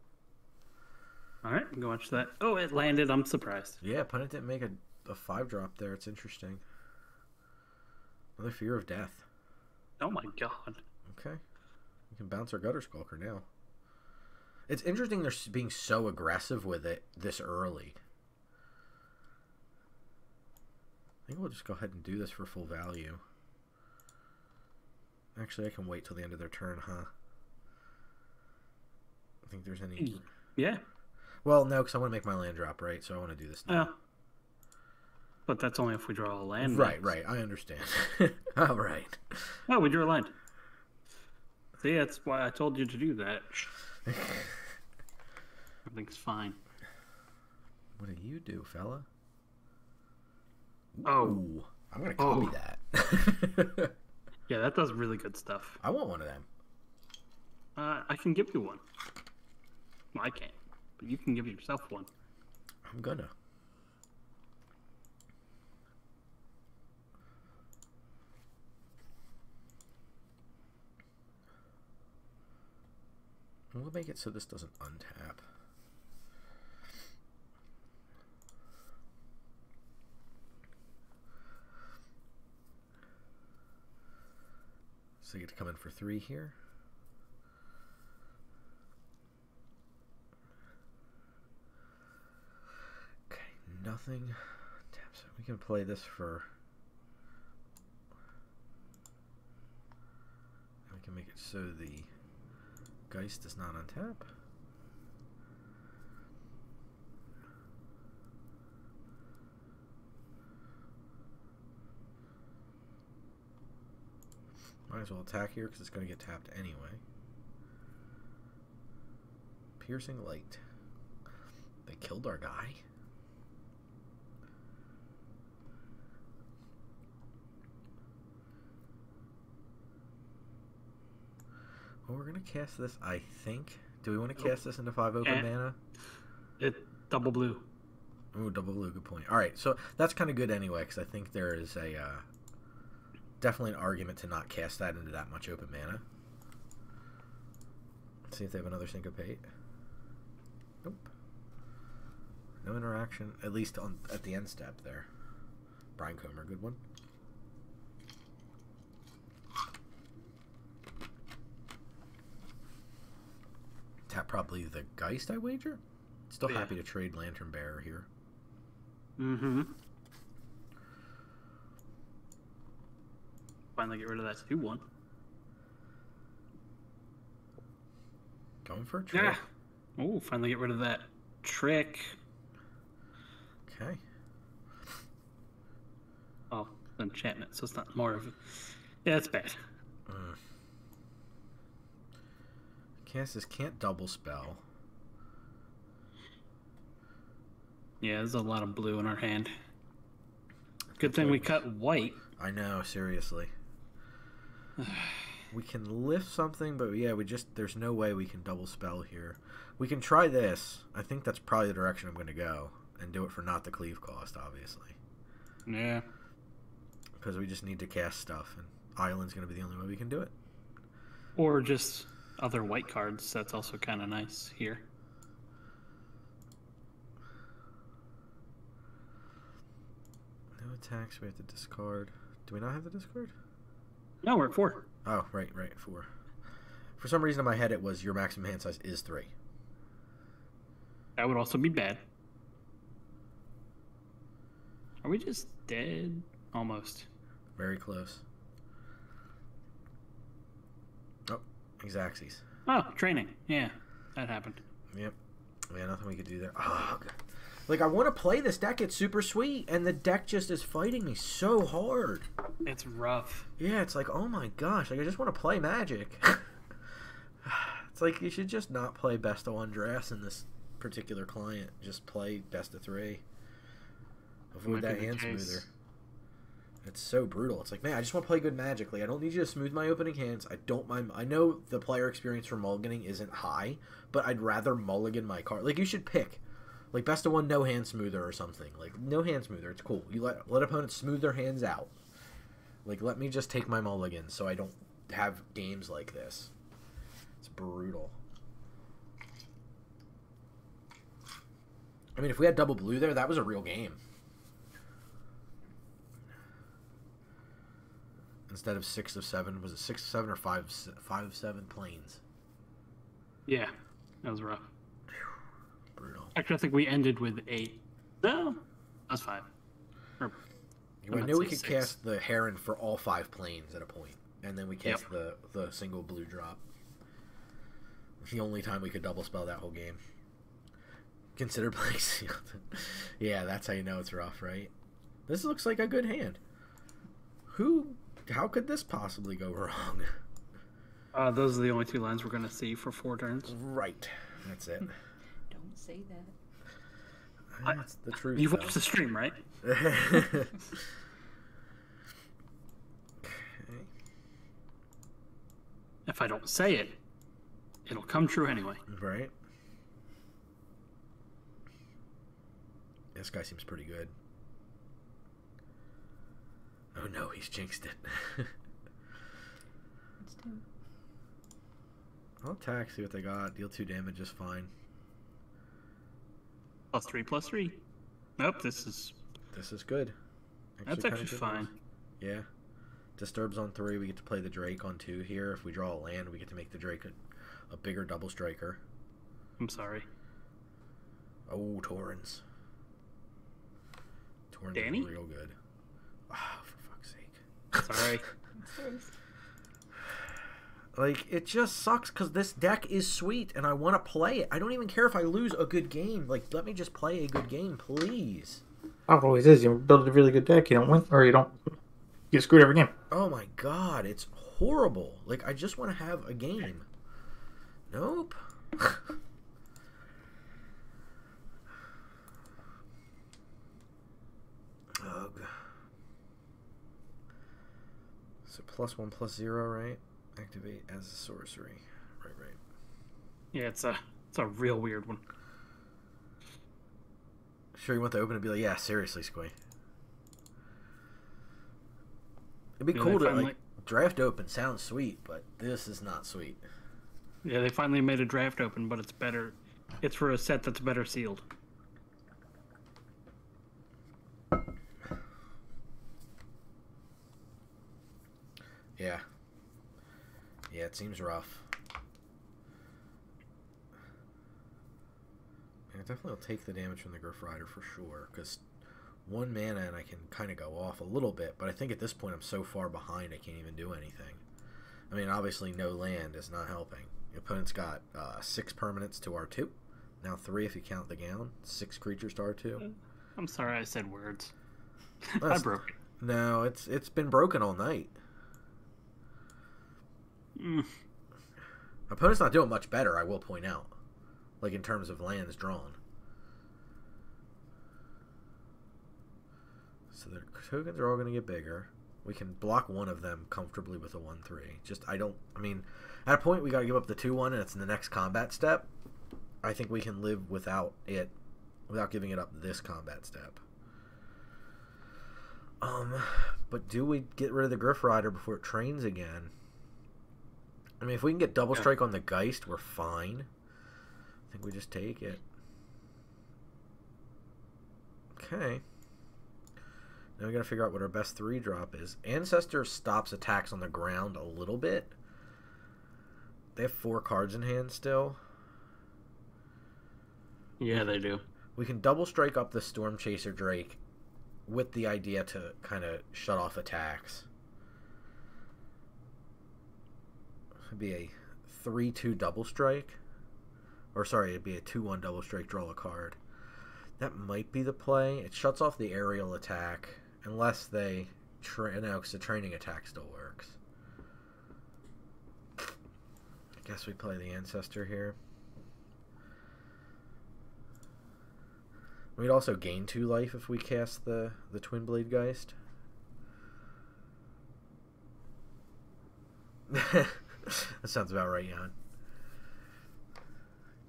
All right, go watch that. Oh, it landed. I'm surprised. Yeah, opponent didn't make a 5-drop there. It's interesting. Another Fear of Death. Oh my god. Okay. We can bounce our Gutter Skulker now. It's interesting they're being so aggressive with it this early. I think we'll just go ahead and do this for full value. Actually, I can wait till the end of their turn, huh? I think there's any... Yeah. Well, no, because I want to make my land drop, right? So I want to do this now. Yeah. But that's only if we draw a land. Right, right. I understand. All right. Oh, we drew a land. See, that's why I told you to do that. Everything's fine. What do you do, fella? Oh. Ooh, I'm going to copy that. Yeah, that does really good stuff. I want one of them. I can give you one. Well, I can't. But you can give yourself one. I'm gonna. We'll make it so this doesn't untap. So you get to come in for 3 here. Okay, nothing. So we can play this for... We can make it so the Geist does not untap. Might as well attack here because it's going to get tapped anyway. Piercing Light. They killed our guy. Well, we're going to cast this, I think. Do we want to cast this into 5 open mana? It double blue. Ooh, double blue, good point. Alright, so that's kind of good anyway, because I think there is a... definitely an argument to not cast that into that much open mana. Let's see if they have another Syncopate. Nope. No interaction, at least at the end step there. Brinecomer, good one. Tap probably the Geist, I wager? Still happy to trade Lantern Bearer here. Mm-hmm. Finally get rid of that 2/1. Going for a trick. Yeah. Oh, finally get rid of that trick. Okay. Oh, enchantment, so it's not more of... Yeah, it's bad. Casters can't double spell. Yeah, there's a lot of blue in our hand. Good thing we cut white. I know, seriously. We can lift something, but yeah, there's no way we can double spell here. We can try this. I think that's probably the direction I'm going to go. And do it for not the cleave cost, obviously. Yeah. Because we just need to cast stuff, and Island's going to be the only way we can do it. Or just other white cards. That's also kind of nice here. No attacks, we have to discard. Do we not have to discard? No, we're at 4. Oh, right, 4. For some reason in my head it was your maximum hand size is 3. That would also be bad. Are we just dead? Almost. Very close. Oh, Xaxes. Oh, training. Yeah, that happened. Yep. Yeah, nothing we could do there. Oh, God. Like, I want to play this deck. It's super sweet, and the deck just is fighting me so hard. It's rough. Yeah, it's like, oh my gosh. Like, I just want to play Magic. It's like, you should just not play best of 1 drafts in this particular client. Just play best of 3. Avoid that hand smoother. It's so brutal. It's like, man, I just want to play good Magic. Like, I don't need you to smooth my opening hands. I don't mind. I know the player experience for mulliganing isn't high, but I'd rather mulligan my card. Like, you should pick. Like, best of 1, no hand smoother or something. Like, no hand smoother. It's cool. You let opponents smooth their hands out. Like, let me just take my mulligan so I don't have games like this. It's brutal. I mean, if we had double blue there, that was a real game. Instead of 6 of 7, was it 6 of 7 or 5 of 7 planes? Yeah, that was rough. Brutal. Actually, I think we ended with 8. No, that's 5. Or, I knew we could cast the Heron for all 5 planes at a point, and then we cast the single blue drop. The only time we could double spell that whole game. Consider playing sealed. Yeah, that's how you know it's rough, right? This looks like a good hand. How could this possibly go wrong? Those are the only 2 lines we're going to see for 4 turns. Right. That's it. Don't say that. That's the truth. You've watched the stream, right? Okay. If I don't say it, it'll come true anyway. Right. This guy seems pretty good. Oh no, he's jinxed it. Let's do it. I'll attack, see what they got. Deal 2 damage is fine. +3/+3. Nope, this is good. that's kinda actually good. fine. Yeah. Disturbs on 3. We get to play the Drake on 2 here. If we draw a land, we get to make the Drake a bigger double striker. I'm sorry. Oh, Torrens. Torrens Danny? is real good. Oh, for fuck's sake. Sorry. Like, it just sucks because this deck is sweet and I want to play it. I don't even care if I lose a good game. Like, let me just play a good game, please. Oh, it always is. You build a really good deck, you don't win, or you don't get screwed every game. Oh my god, it's horrible. Like, I just want to have a game. Nope. Ugh. So +1/+0, right? Activate as a sorcery. Right. Yeah, it's a real weird one. Sure you want to open and be like, yeah, seriously, Squay. It'd be cool to, like, draft open. Sounds sweet, but this is not sweet. Yeah, they finally made a draft open, but it's better. It's for a set that's better sealed. Yeah. Yeah, it seems rough. I'm gonna definitely will take the damage from the Griff Rider for sure, because 1 mana and I can kind of go off a little bit, but I think at this point I'm so far behind I can't even do anything. I mean, obviously no land is not helping. The opponent's got 6 permanents to R2. Now 3 if you count the Gown. 6 creatures to R2. I'm sorry I said words. I broke it. No, it's been broken all night. My opponent's not doing much better, I will point out. Like in terms of lands drawn. So the tokens are all going to get bigger. We can block one of them comfortably with a 1/3. I mean, at a point we got to give up the 2/1 and it's in the next combat step. I think we can live without it, without giving it up this combat step. But do we get rid of the Griff Rider before it trains again? I mean, if we can get double strike on the Geist, we're fine. I think we just take it. Okay. Now we gotta figure out what our best 3-drop is. Ancestor stops attacks on the ground a little bit. They have 4 cards in hand still. Yeah, they do. We can double strike up the Storm Chaser Drake with the idea to kind of shut off attacks. It'd be a 3/2 double strike. Or sorry, it'd be a 2/1 double strike, draw a card. That might be the play. It shuts off the aerial attack unless they no, because the training attack still works. I guess we play the Ancestor here. We'd also gain 2 life if we cast the Twin Blade Geist. That sounds about right, Jan.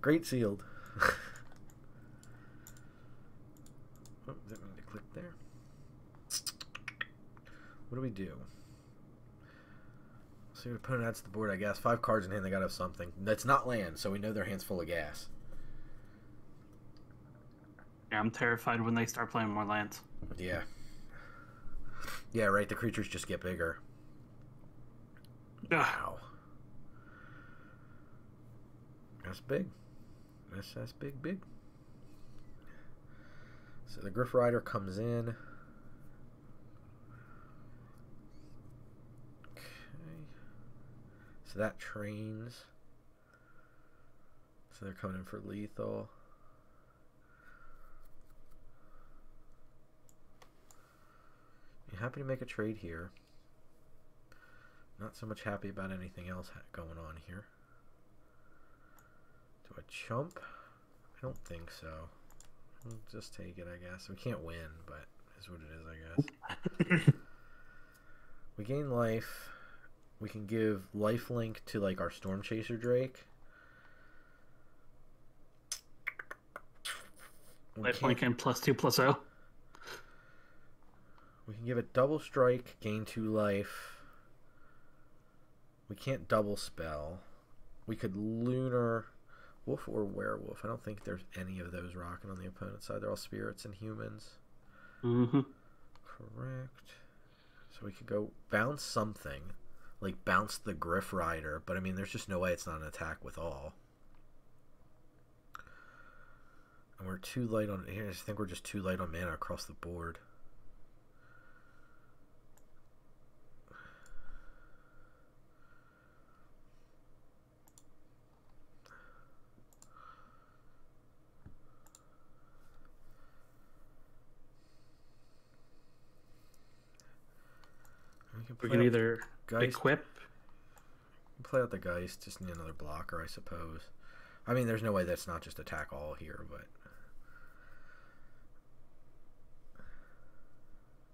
Great sealed. Oh, didn't mean to click there. What do we do? So your opponent adds to the board, I guess. 5 cards in hand, they gotta have something. That's not land, so we know their hand's full of gas. Yeah, I'm terrified when they start playing more lands. Yeah. Yeah, right, the creatures just get bigger. Wow. That's big. That's big. So the Griff Rider comes in. Okay. So that trains. So they're coming in for lethal. You happy to make a trade here. Not so much happy about anything else going on here. Do I chump? I don't think so. We'll just take it, I guess. We can't win, but is what it is, I guess. We gain life. We can give lifelink to like our Storm Chaser Drake. Lifelink and +2/+0. We can give it double strike, gain 2 life. We can't double spell. We could Lunar Wolf or Werewolf. I don't think there's any of those rocking on the opponent's side. They're all spirits and humans. Mm-hmm. Correct. So we could go bounce something. Like bounce the Griff Rider. But I mean, there's just no way it's not an attack with all. And we're too light on... I just think we're just too light on mana across the board. We can either equip. Play out the Geist, just need another blocker, I suppose. I mean, there's no way that's not just attack all here, but...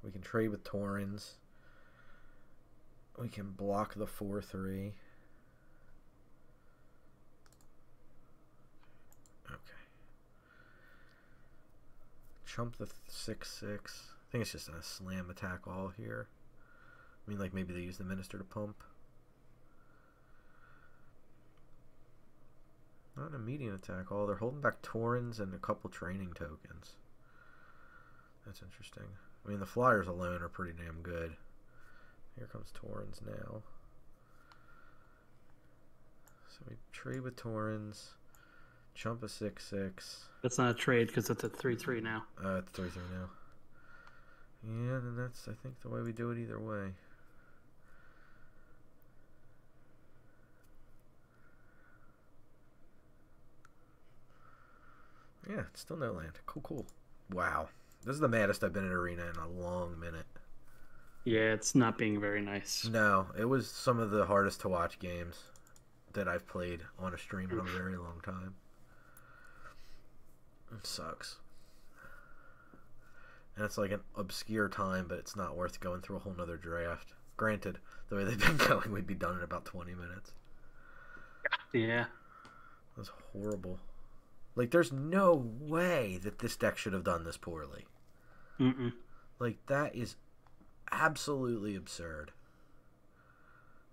We can trade with Torrens. We can block the 4/3. Okay. Chump the 6/6. I think it's just a slam attack all here. I mean, like, maybe they use the Minister to pump. Not an immediate attack all. They're holding back Torrens and a couple training tokens. That's interesting. I mean, the Flyers alone are pretty damn good. Here comes Torrens now. So we trade with Torrens. Chump a 6/6. That's not a trade because it's a 3/3 now. It's 3/3 now. Yeah, then that's, I think, the way we do it either way. Yeah, it's still no land. Cool. Wow. This is the maddest I've been in Arena in a long minute. Yeah, it's not being very nice. No, it was some of the hardest to watch games that I've played on a stream in a very long time. It sucks. And it's like an obscure time, but it's not worth going through a whole nother draft. Granted, the way they've been going, we'd be done in about 20 minutes. Yeah. That's horrible. Like, there's no way that this deck should have done this poorly. Mm-mm. Like, that is absolutely absurd.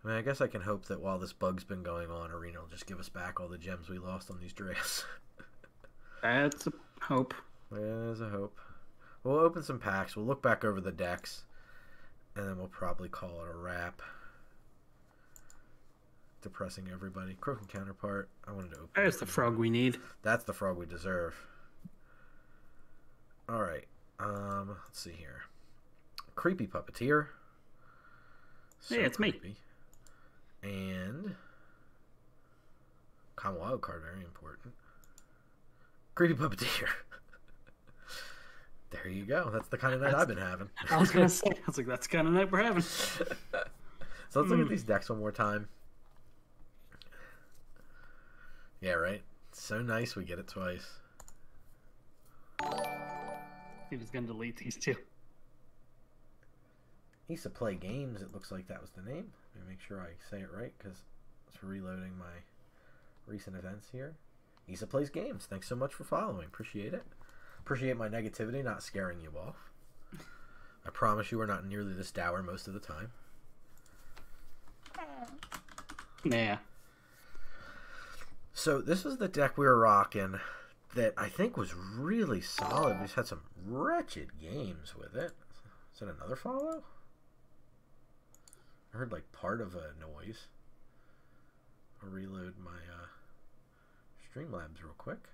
I mean, I guess I can hope that while this bug's been going on, Arena will just give us back all the gems we lost on these drafts. That's a hope. Yeah, there's a hope. We'll open some packs. We'll look back over the decks. And then we'll probably call it a wrap. Depressing everybody. Croaking Counterpart. I wanted to open. There's the frog we need. That's the frog we deserve. Alright. Let's see here. Creepy Puppeteer. So hey, it's creepy. me. And Common Wild Card, very important. Creepy Puppeteer. There you go. That's the kind of night I've been having. I was going to say, I was like, that's the kind of night we're having. So let's look at these decks one more time. Yeah, right? It's so nice we get it twice. He was going to delete these two. He used to play games. It looks like that was the name. Let me make sure I say it right because it's reloading my recent events here. Issa plays games. Thanks so much for following. Appreciate it. Appreciate my negativity not scaring you off. I promise you we're not nearly this dour most of the time. Nah. So this was the deck we were rocking that I think was really solid. We've had some wretched games with it. Is it another follow? I heard like part of a noise. I'll reload my Streamlabs real quick.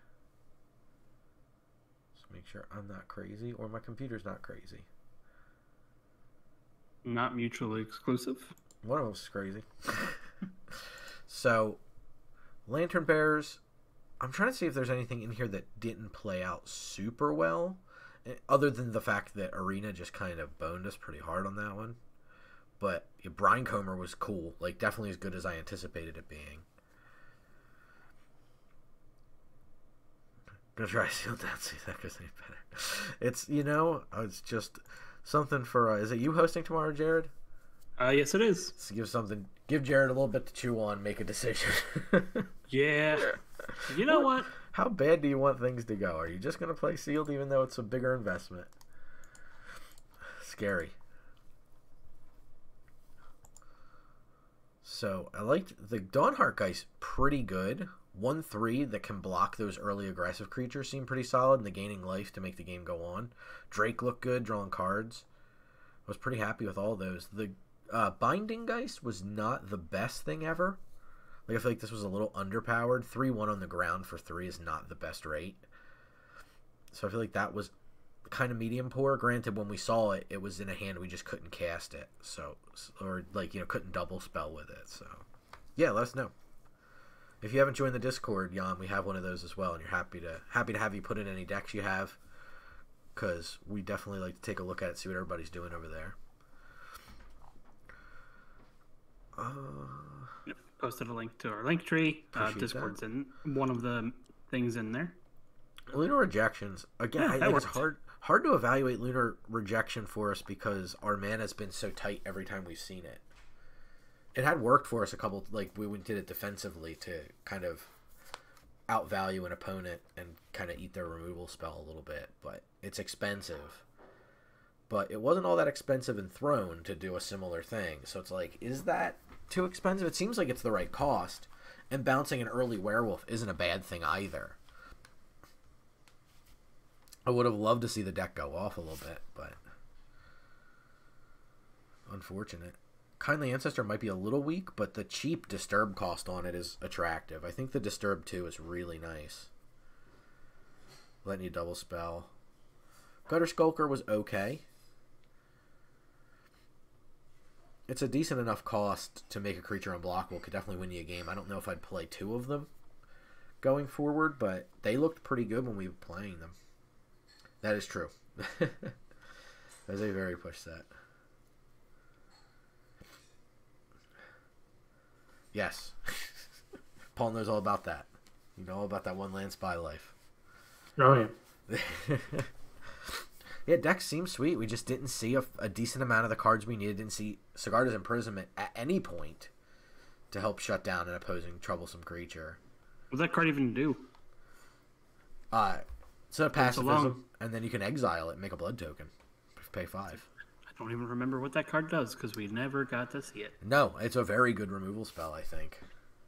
Just make sure I'm not crazy or my computer's not crazy. Not mutually exclusive. One of us is crazy. So, Lantern Bears, I'm trying to see if there's anything in here that didn't play out super well, other than the fact that Arena just kind of boned us pretty hard on that one. But yeah, Brinecomer was cool, like definitely as good as I anticipated it being. Gonna try Sealed Down, see if that goes any better. It's, you know, it's just something for, is it you hosting tomorrow, Jarrod? Yes, it is. So give Jarrod a little bit to chew on, make a decision. Yeah. You know what? How bad do you want things to go? Are you just going to play Sealed even though it's a bigger investment? Scary. So, I liked the Dawnheart guy's pretty good. 1/3 that can block those early aggressive creatures seemed pretty solid, and the gaining life to make the game go on. Drake looked good, drawing cards. I was pretty happy with all those. The Binding Geist was not the best thing ever. Like, I feel like this was a little underpowered. 3/1 on the ground for 3 is not the best rate. So I feel like that was kind of medium poor. Granted, when we saw it, it was in a hand we just couldn't cast it. So, or like, you know, couldn't double spell with it. So, yeah, let us know. If you haven't joined the Discord, Jan, we have one of those as well, and you're happy to have you put in any decks you have, because we definitely like to take a look at it, see what everybody's doing over there. Yep. Posted a link to our link tree. Discord's in one of the things in there. Lunar Rejections. Again, it's hard to evaluate Lunar Rejection for us because our mana has been so tight every time we've seen it. It had worked for us a couple, like we did it defensively to kind of outvalue an opponent and kind of eat their removal spell a little bit, but it's expensive. But it wasn't all that expensive in Throne to do a similar thing, so it's like, is that too expensive? It seems like it's the right cost, and bouncing an early Werewolf isn't a bad thing either. I would have loved to see the deck go off a little bit, but unfortunate. Kindly Ancestor might be a little weak, but the cheap Disturb cost on it is attractive. I think the Disturb 2 is really nice. Letting you double spell. Gutter Skulker was okay. It's a decent enough cost to make a creature unblockable. Could definitely win you a game. I don't know if I'd play 2 of them going forward, but they looked pretty good when we were playing them. That is true. That's a very push set. Yes. Paul knows all about that. You know all about that one land spy life. Oh, yeah. Yeah, deck seems sweet. We just didn't see a decent amount of the cards we needed. Didn't see Sigarda's Imprisonment at any point to help shut down an opposing troublesome creature. What does that card even do? It's a pacifism, and then you can exile it and make a blood token. Pay 5. I don't even remember what that card does because we never got to see it. No, it's a very good removal spell, I think.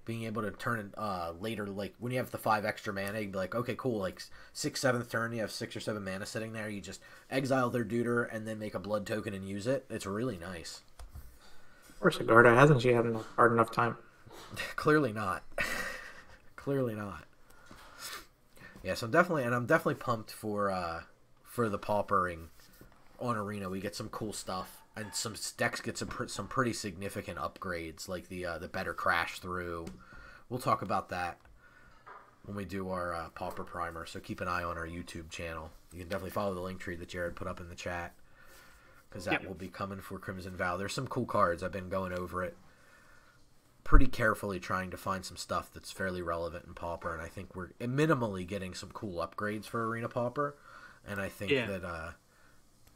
Being able to turn it later, like when you have the 5 extra mana, you'd be like, okay, cool, like 6th, 7th turn, you have 6 or 7 mana sitting there, you just exile their Deuter and then make a blood token and use it. It's really nice. Or Sigarda, hasn't she had hard enough time? Clearly not. Clearly not. Yeah, so I'm definitely pumped for the paupering on Arena. We get some cool stuff, and some decks get some pretty significant upgrades, like the better crash through. We'll talk about that when we do our pauper primer. So keep an eye on our YouTube channel. You can definitely follow the link tree that Jarrod put up in the chat, because that will be coming for Crimson Vow. There's some cool cards. I've been going over it pretty carefully, trying to find some stuff that's fairly relevant in Pauper, and I think we're minimally getting some cool upgrades for Arena Pauper, and I think that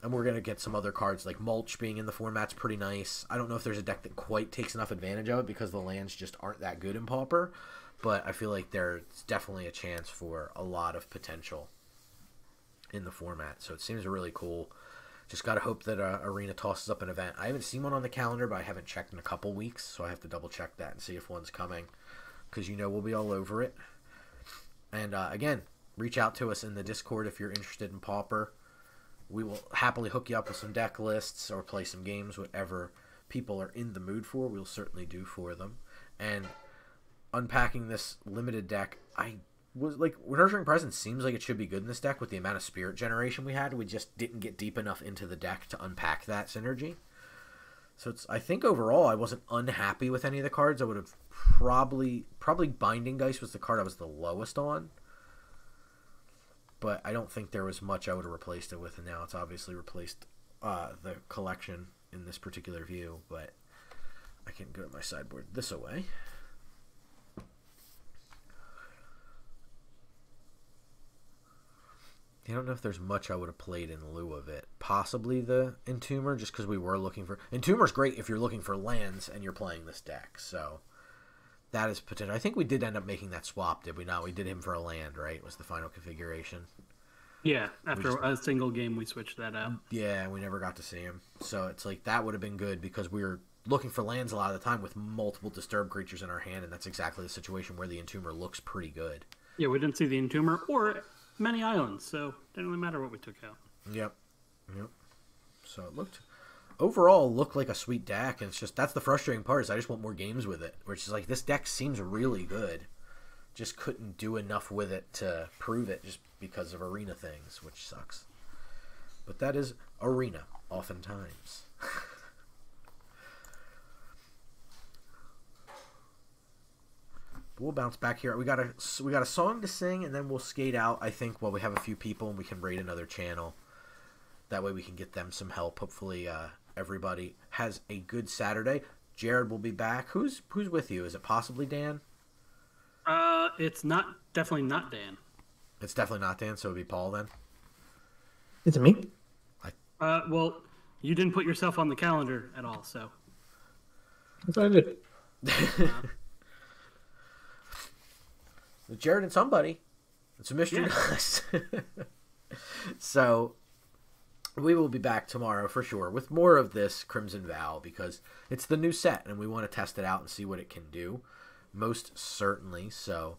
and we're going to get some other cards, like Mulch being in the format's pretty nice. I don't know if there's a deck that quite takes enough advantage of it because the lands just aren't that good in Pauper, but I feel like there's definitely a chance for a lot of potential in the format, so it seems really cool. Just got to hope that Arena tosses up an event. I haven't seen one on the calendar, but I haven't checked in a couple weeks, so I have to double check that and see if one's coming, because we'll be all over it. And again, reach out to us in the Discord if you're interested in Pauper. We will happily hook you up with some deck lists or play some games, whatever people are in the mood for. We'll certainly do for them. And unpacking this limited deck, I was like, Nurturing Presence seems like it should be good in this deck with the amount of spirit generation we had. We just didn't get deep enough into the deck to unpack that synergy. So I think overall I wasn't unhappy with any of the cards. I would have probably Binding Geist was the card I was the lowest on. But I don't think there was much I would have replaced it with, and now it's obviously replaced the collection in this particular view. But I can go to my sideboard this away. I don't know if there's much I would have played in lieu of it. Possibly the Entomber, just because we were looking for... Entomber's great if you're looking for lands and you're playing this deck, so that is potential. I think we did end up making that swap, did we not? We did him for a land, right? Was the final configuration. Yeah, after a single game we switched that out. Yeah, we never got to see him. So it's like that would have been good because we were looking for lands a lot of the time with multiple disturbed creatures in our hand, and that's exactly the situation where the Entomber looks pretty good. Yeah, we didn't see the Entomber or many islands, so it didn't really matter what we took out. Yep. So it overall looked like a sweet deck, and it's just, that's the frustrating part, is I just want more games with it, which is like, this deck seems really good, just couldn't do enough with it to prove it just because of Arena things, which sucks. But that is Arena, oftentimes. We'll bounce back here. We got a song to sing, and then we'll skate out, I think, while we have a few people, and we can raid another channel. That way we can get them some help. Hopefully everybody has a good Saturday. Jarrod will be back. Who's with you? Is it possibly Dan? It's definitely not Dan. It's definitely not Dan, so it would be Paul then? Is it me? Well, you didn't put yourself on the calendar at all, so. Yes, I did. Jarrod and somebody. It's a mystery to us. So we will be back tomorrow for sure with more of this Crimson Vow, because it's the new set and we want to test it out and see what it can do. Most certainly. So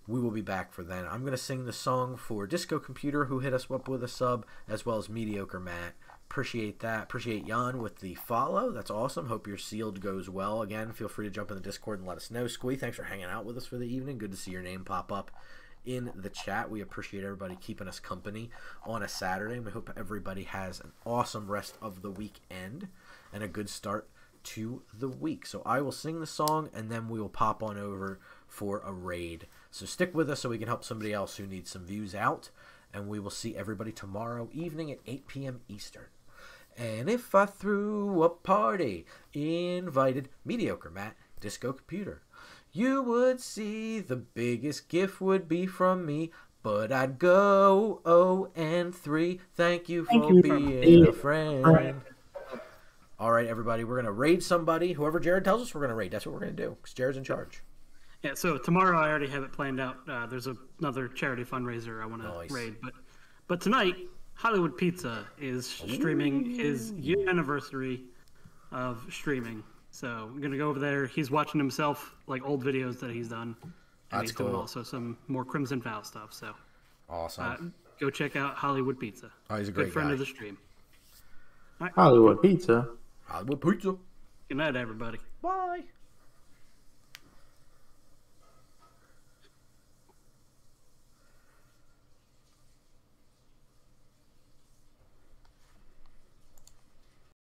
we will be back for then. I'm going to sing the song for Disco Computer, who hit us up with a sub, as well as Mediocre Matt. Appreciate that. Appreciate Jan with the follow. That's awesome. Hope your sealed goes well. Again, feel free to jump in the Discord and let us know. Squee, thanks for hanging out with us for the evening. Good to see your name pop up in the chat. We appreciate everybody keeping us company on a Saturday, and we hope everybody has an awesome rest of the weekend and a good start to the week. So I will sing the song, and then we will pop on over for a raid. So stick with us so we can help somebody else who needs some views out, and we will see everybody tomorrow evening at 8 p.m. Eastern. And if I threw a party, invited Mediocre Matt, Disco Computer, you would see the biggest gift would be from me, but I'd go 0-3. Thank you for being a friend. All right, everybody, we're going to raid somebody. Whoever Jarrod tells us we're going to raid, that's what we're going to do, because Jarrod's in charge. Yeah, so tomorrow I already have it planned out. There's another charity fundraiser I want to raid. But tonight, Hollywood Pizza is streaming his year anniversary of streaming. So I'm going to go over there. He's watching himself, like old videos that he's done. And he's doing also some more Crimson Vow stuff. So awesome. Go check out Hollywood Pizza. Oh, he's a great good friend guy. of the stream. Right. Hollywood Pizza. Hollywood Pizza. Good night, everybody. Bye.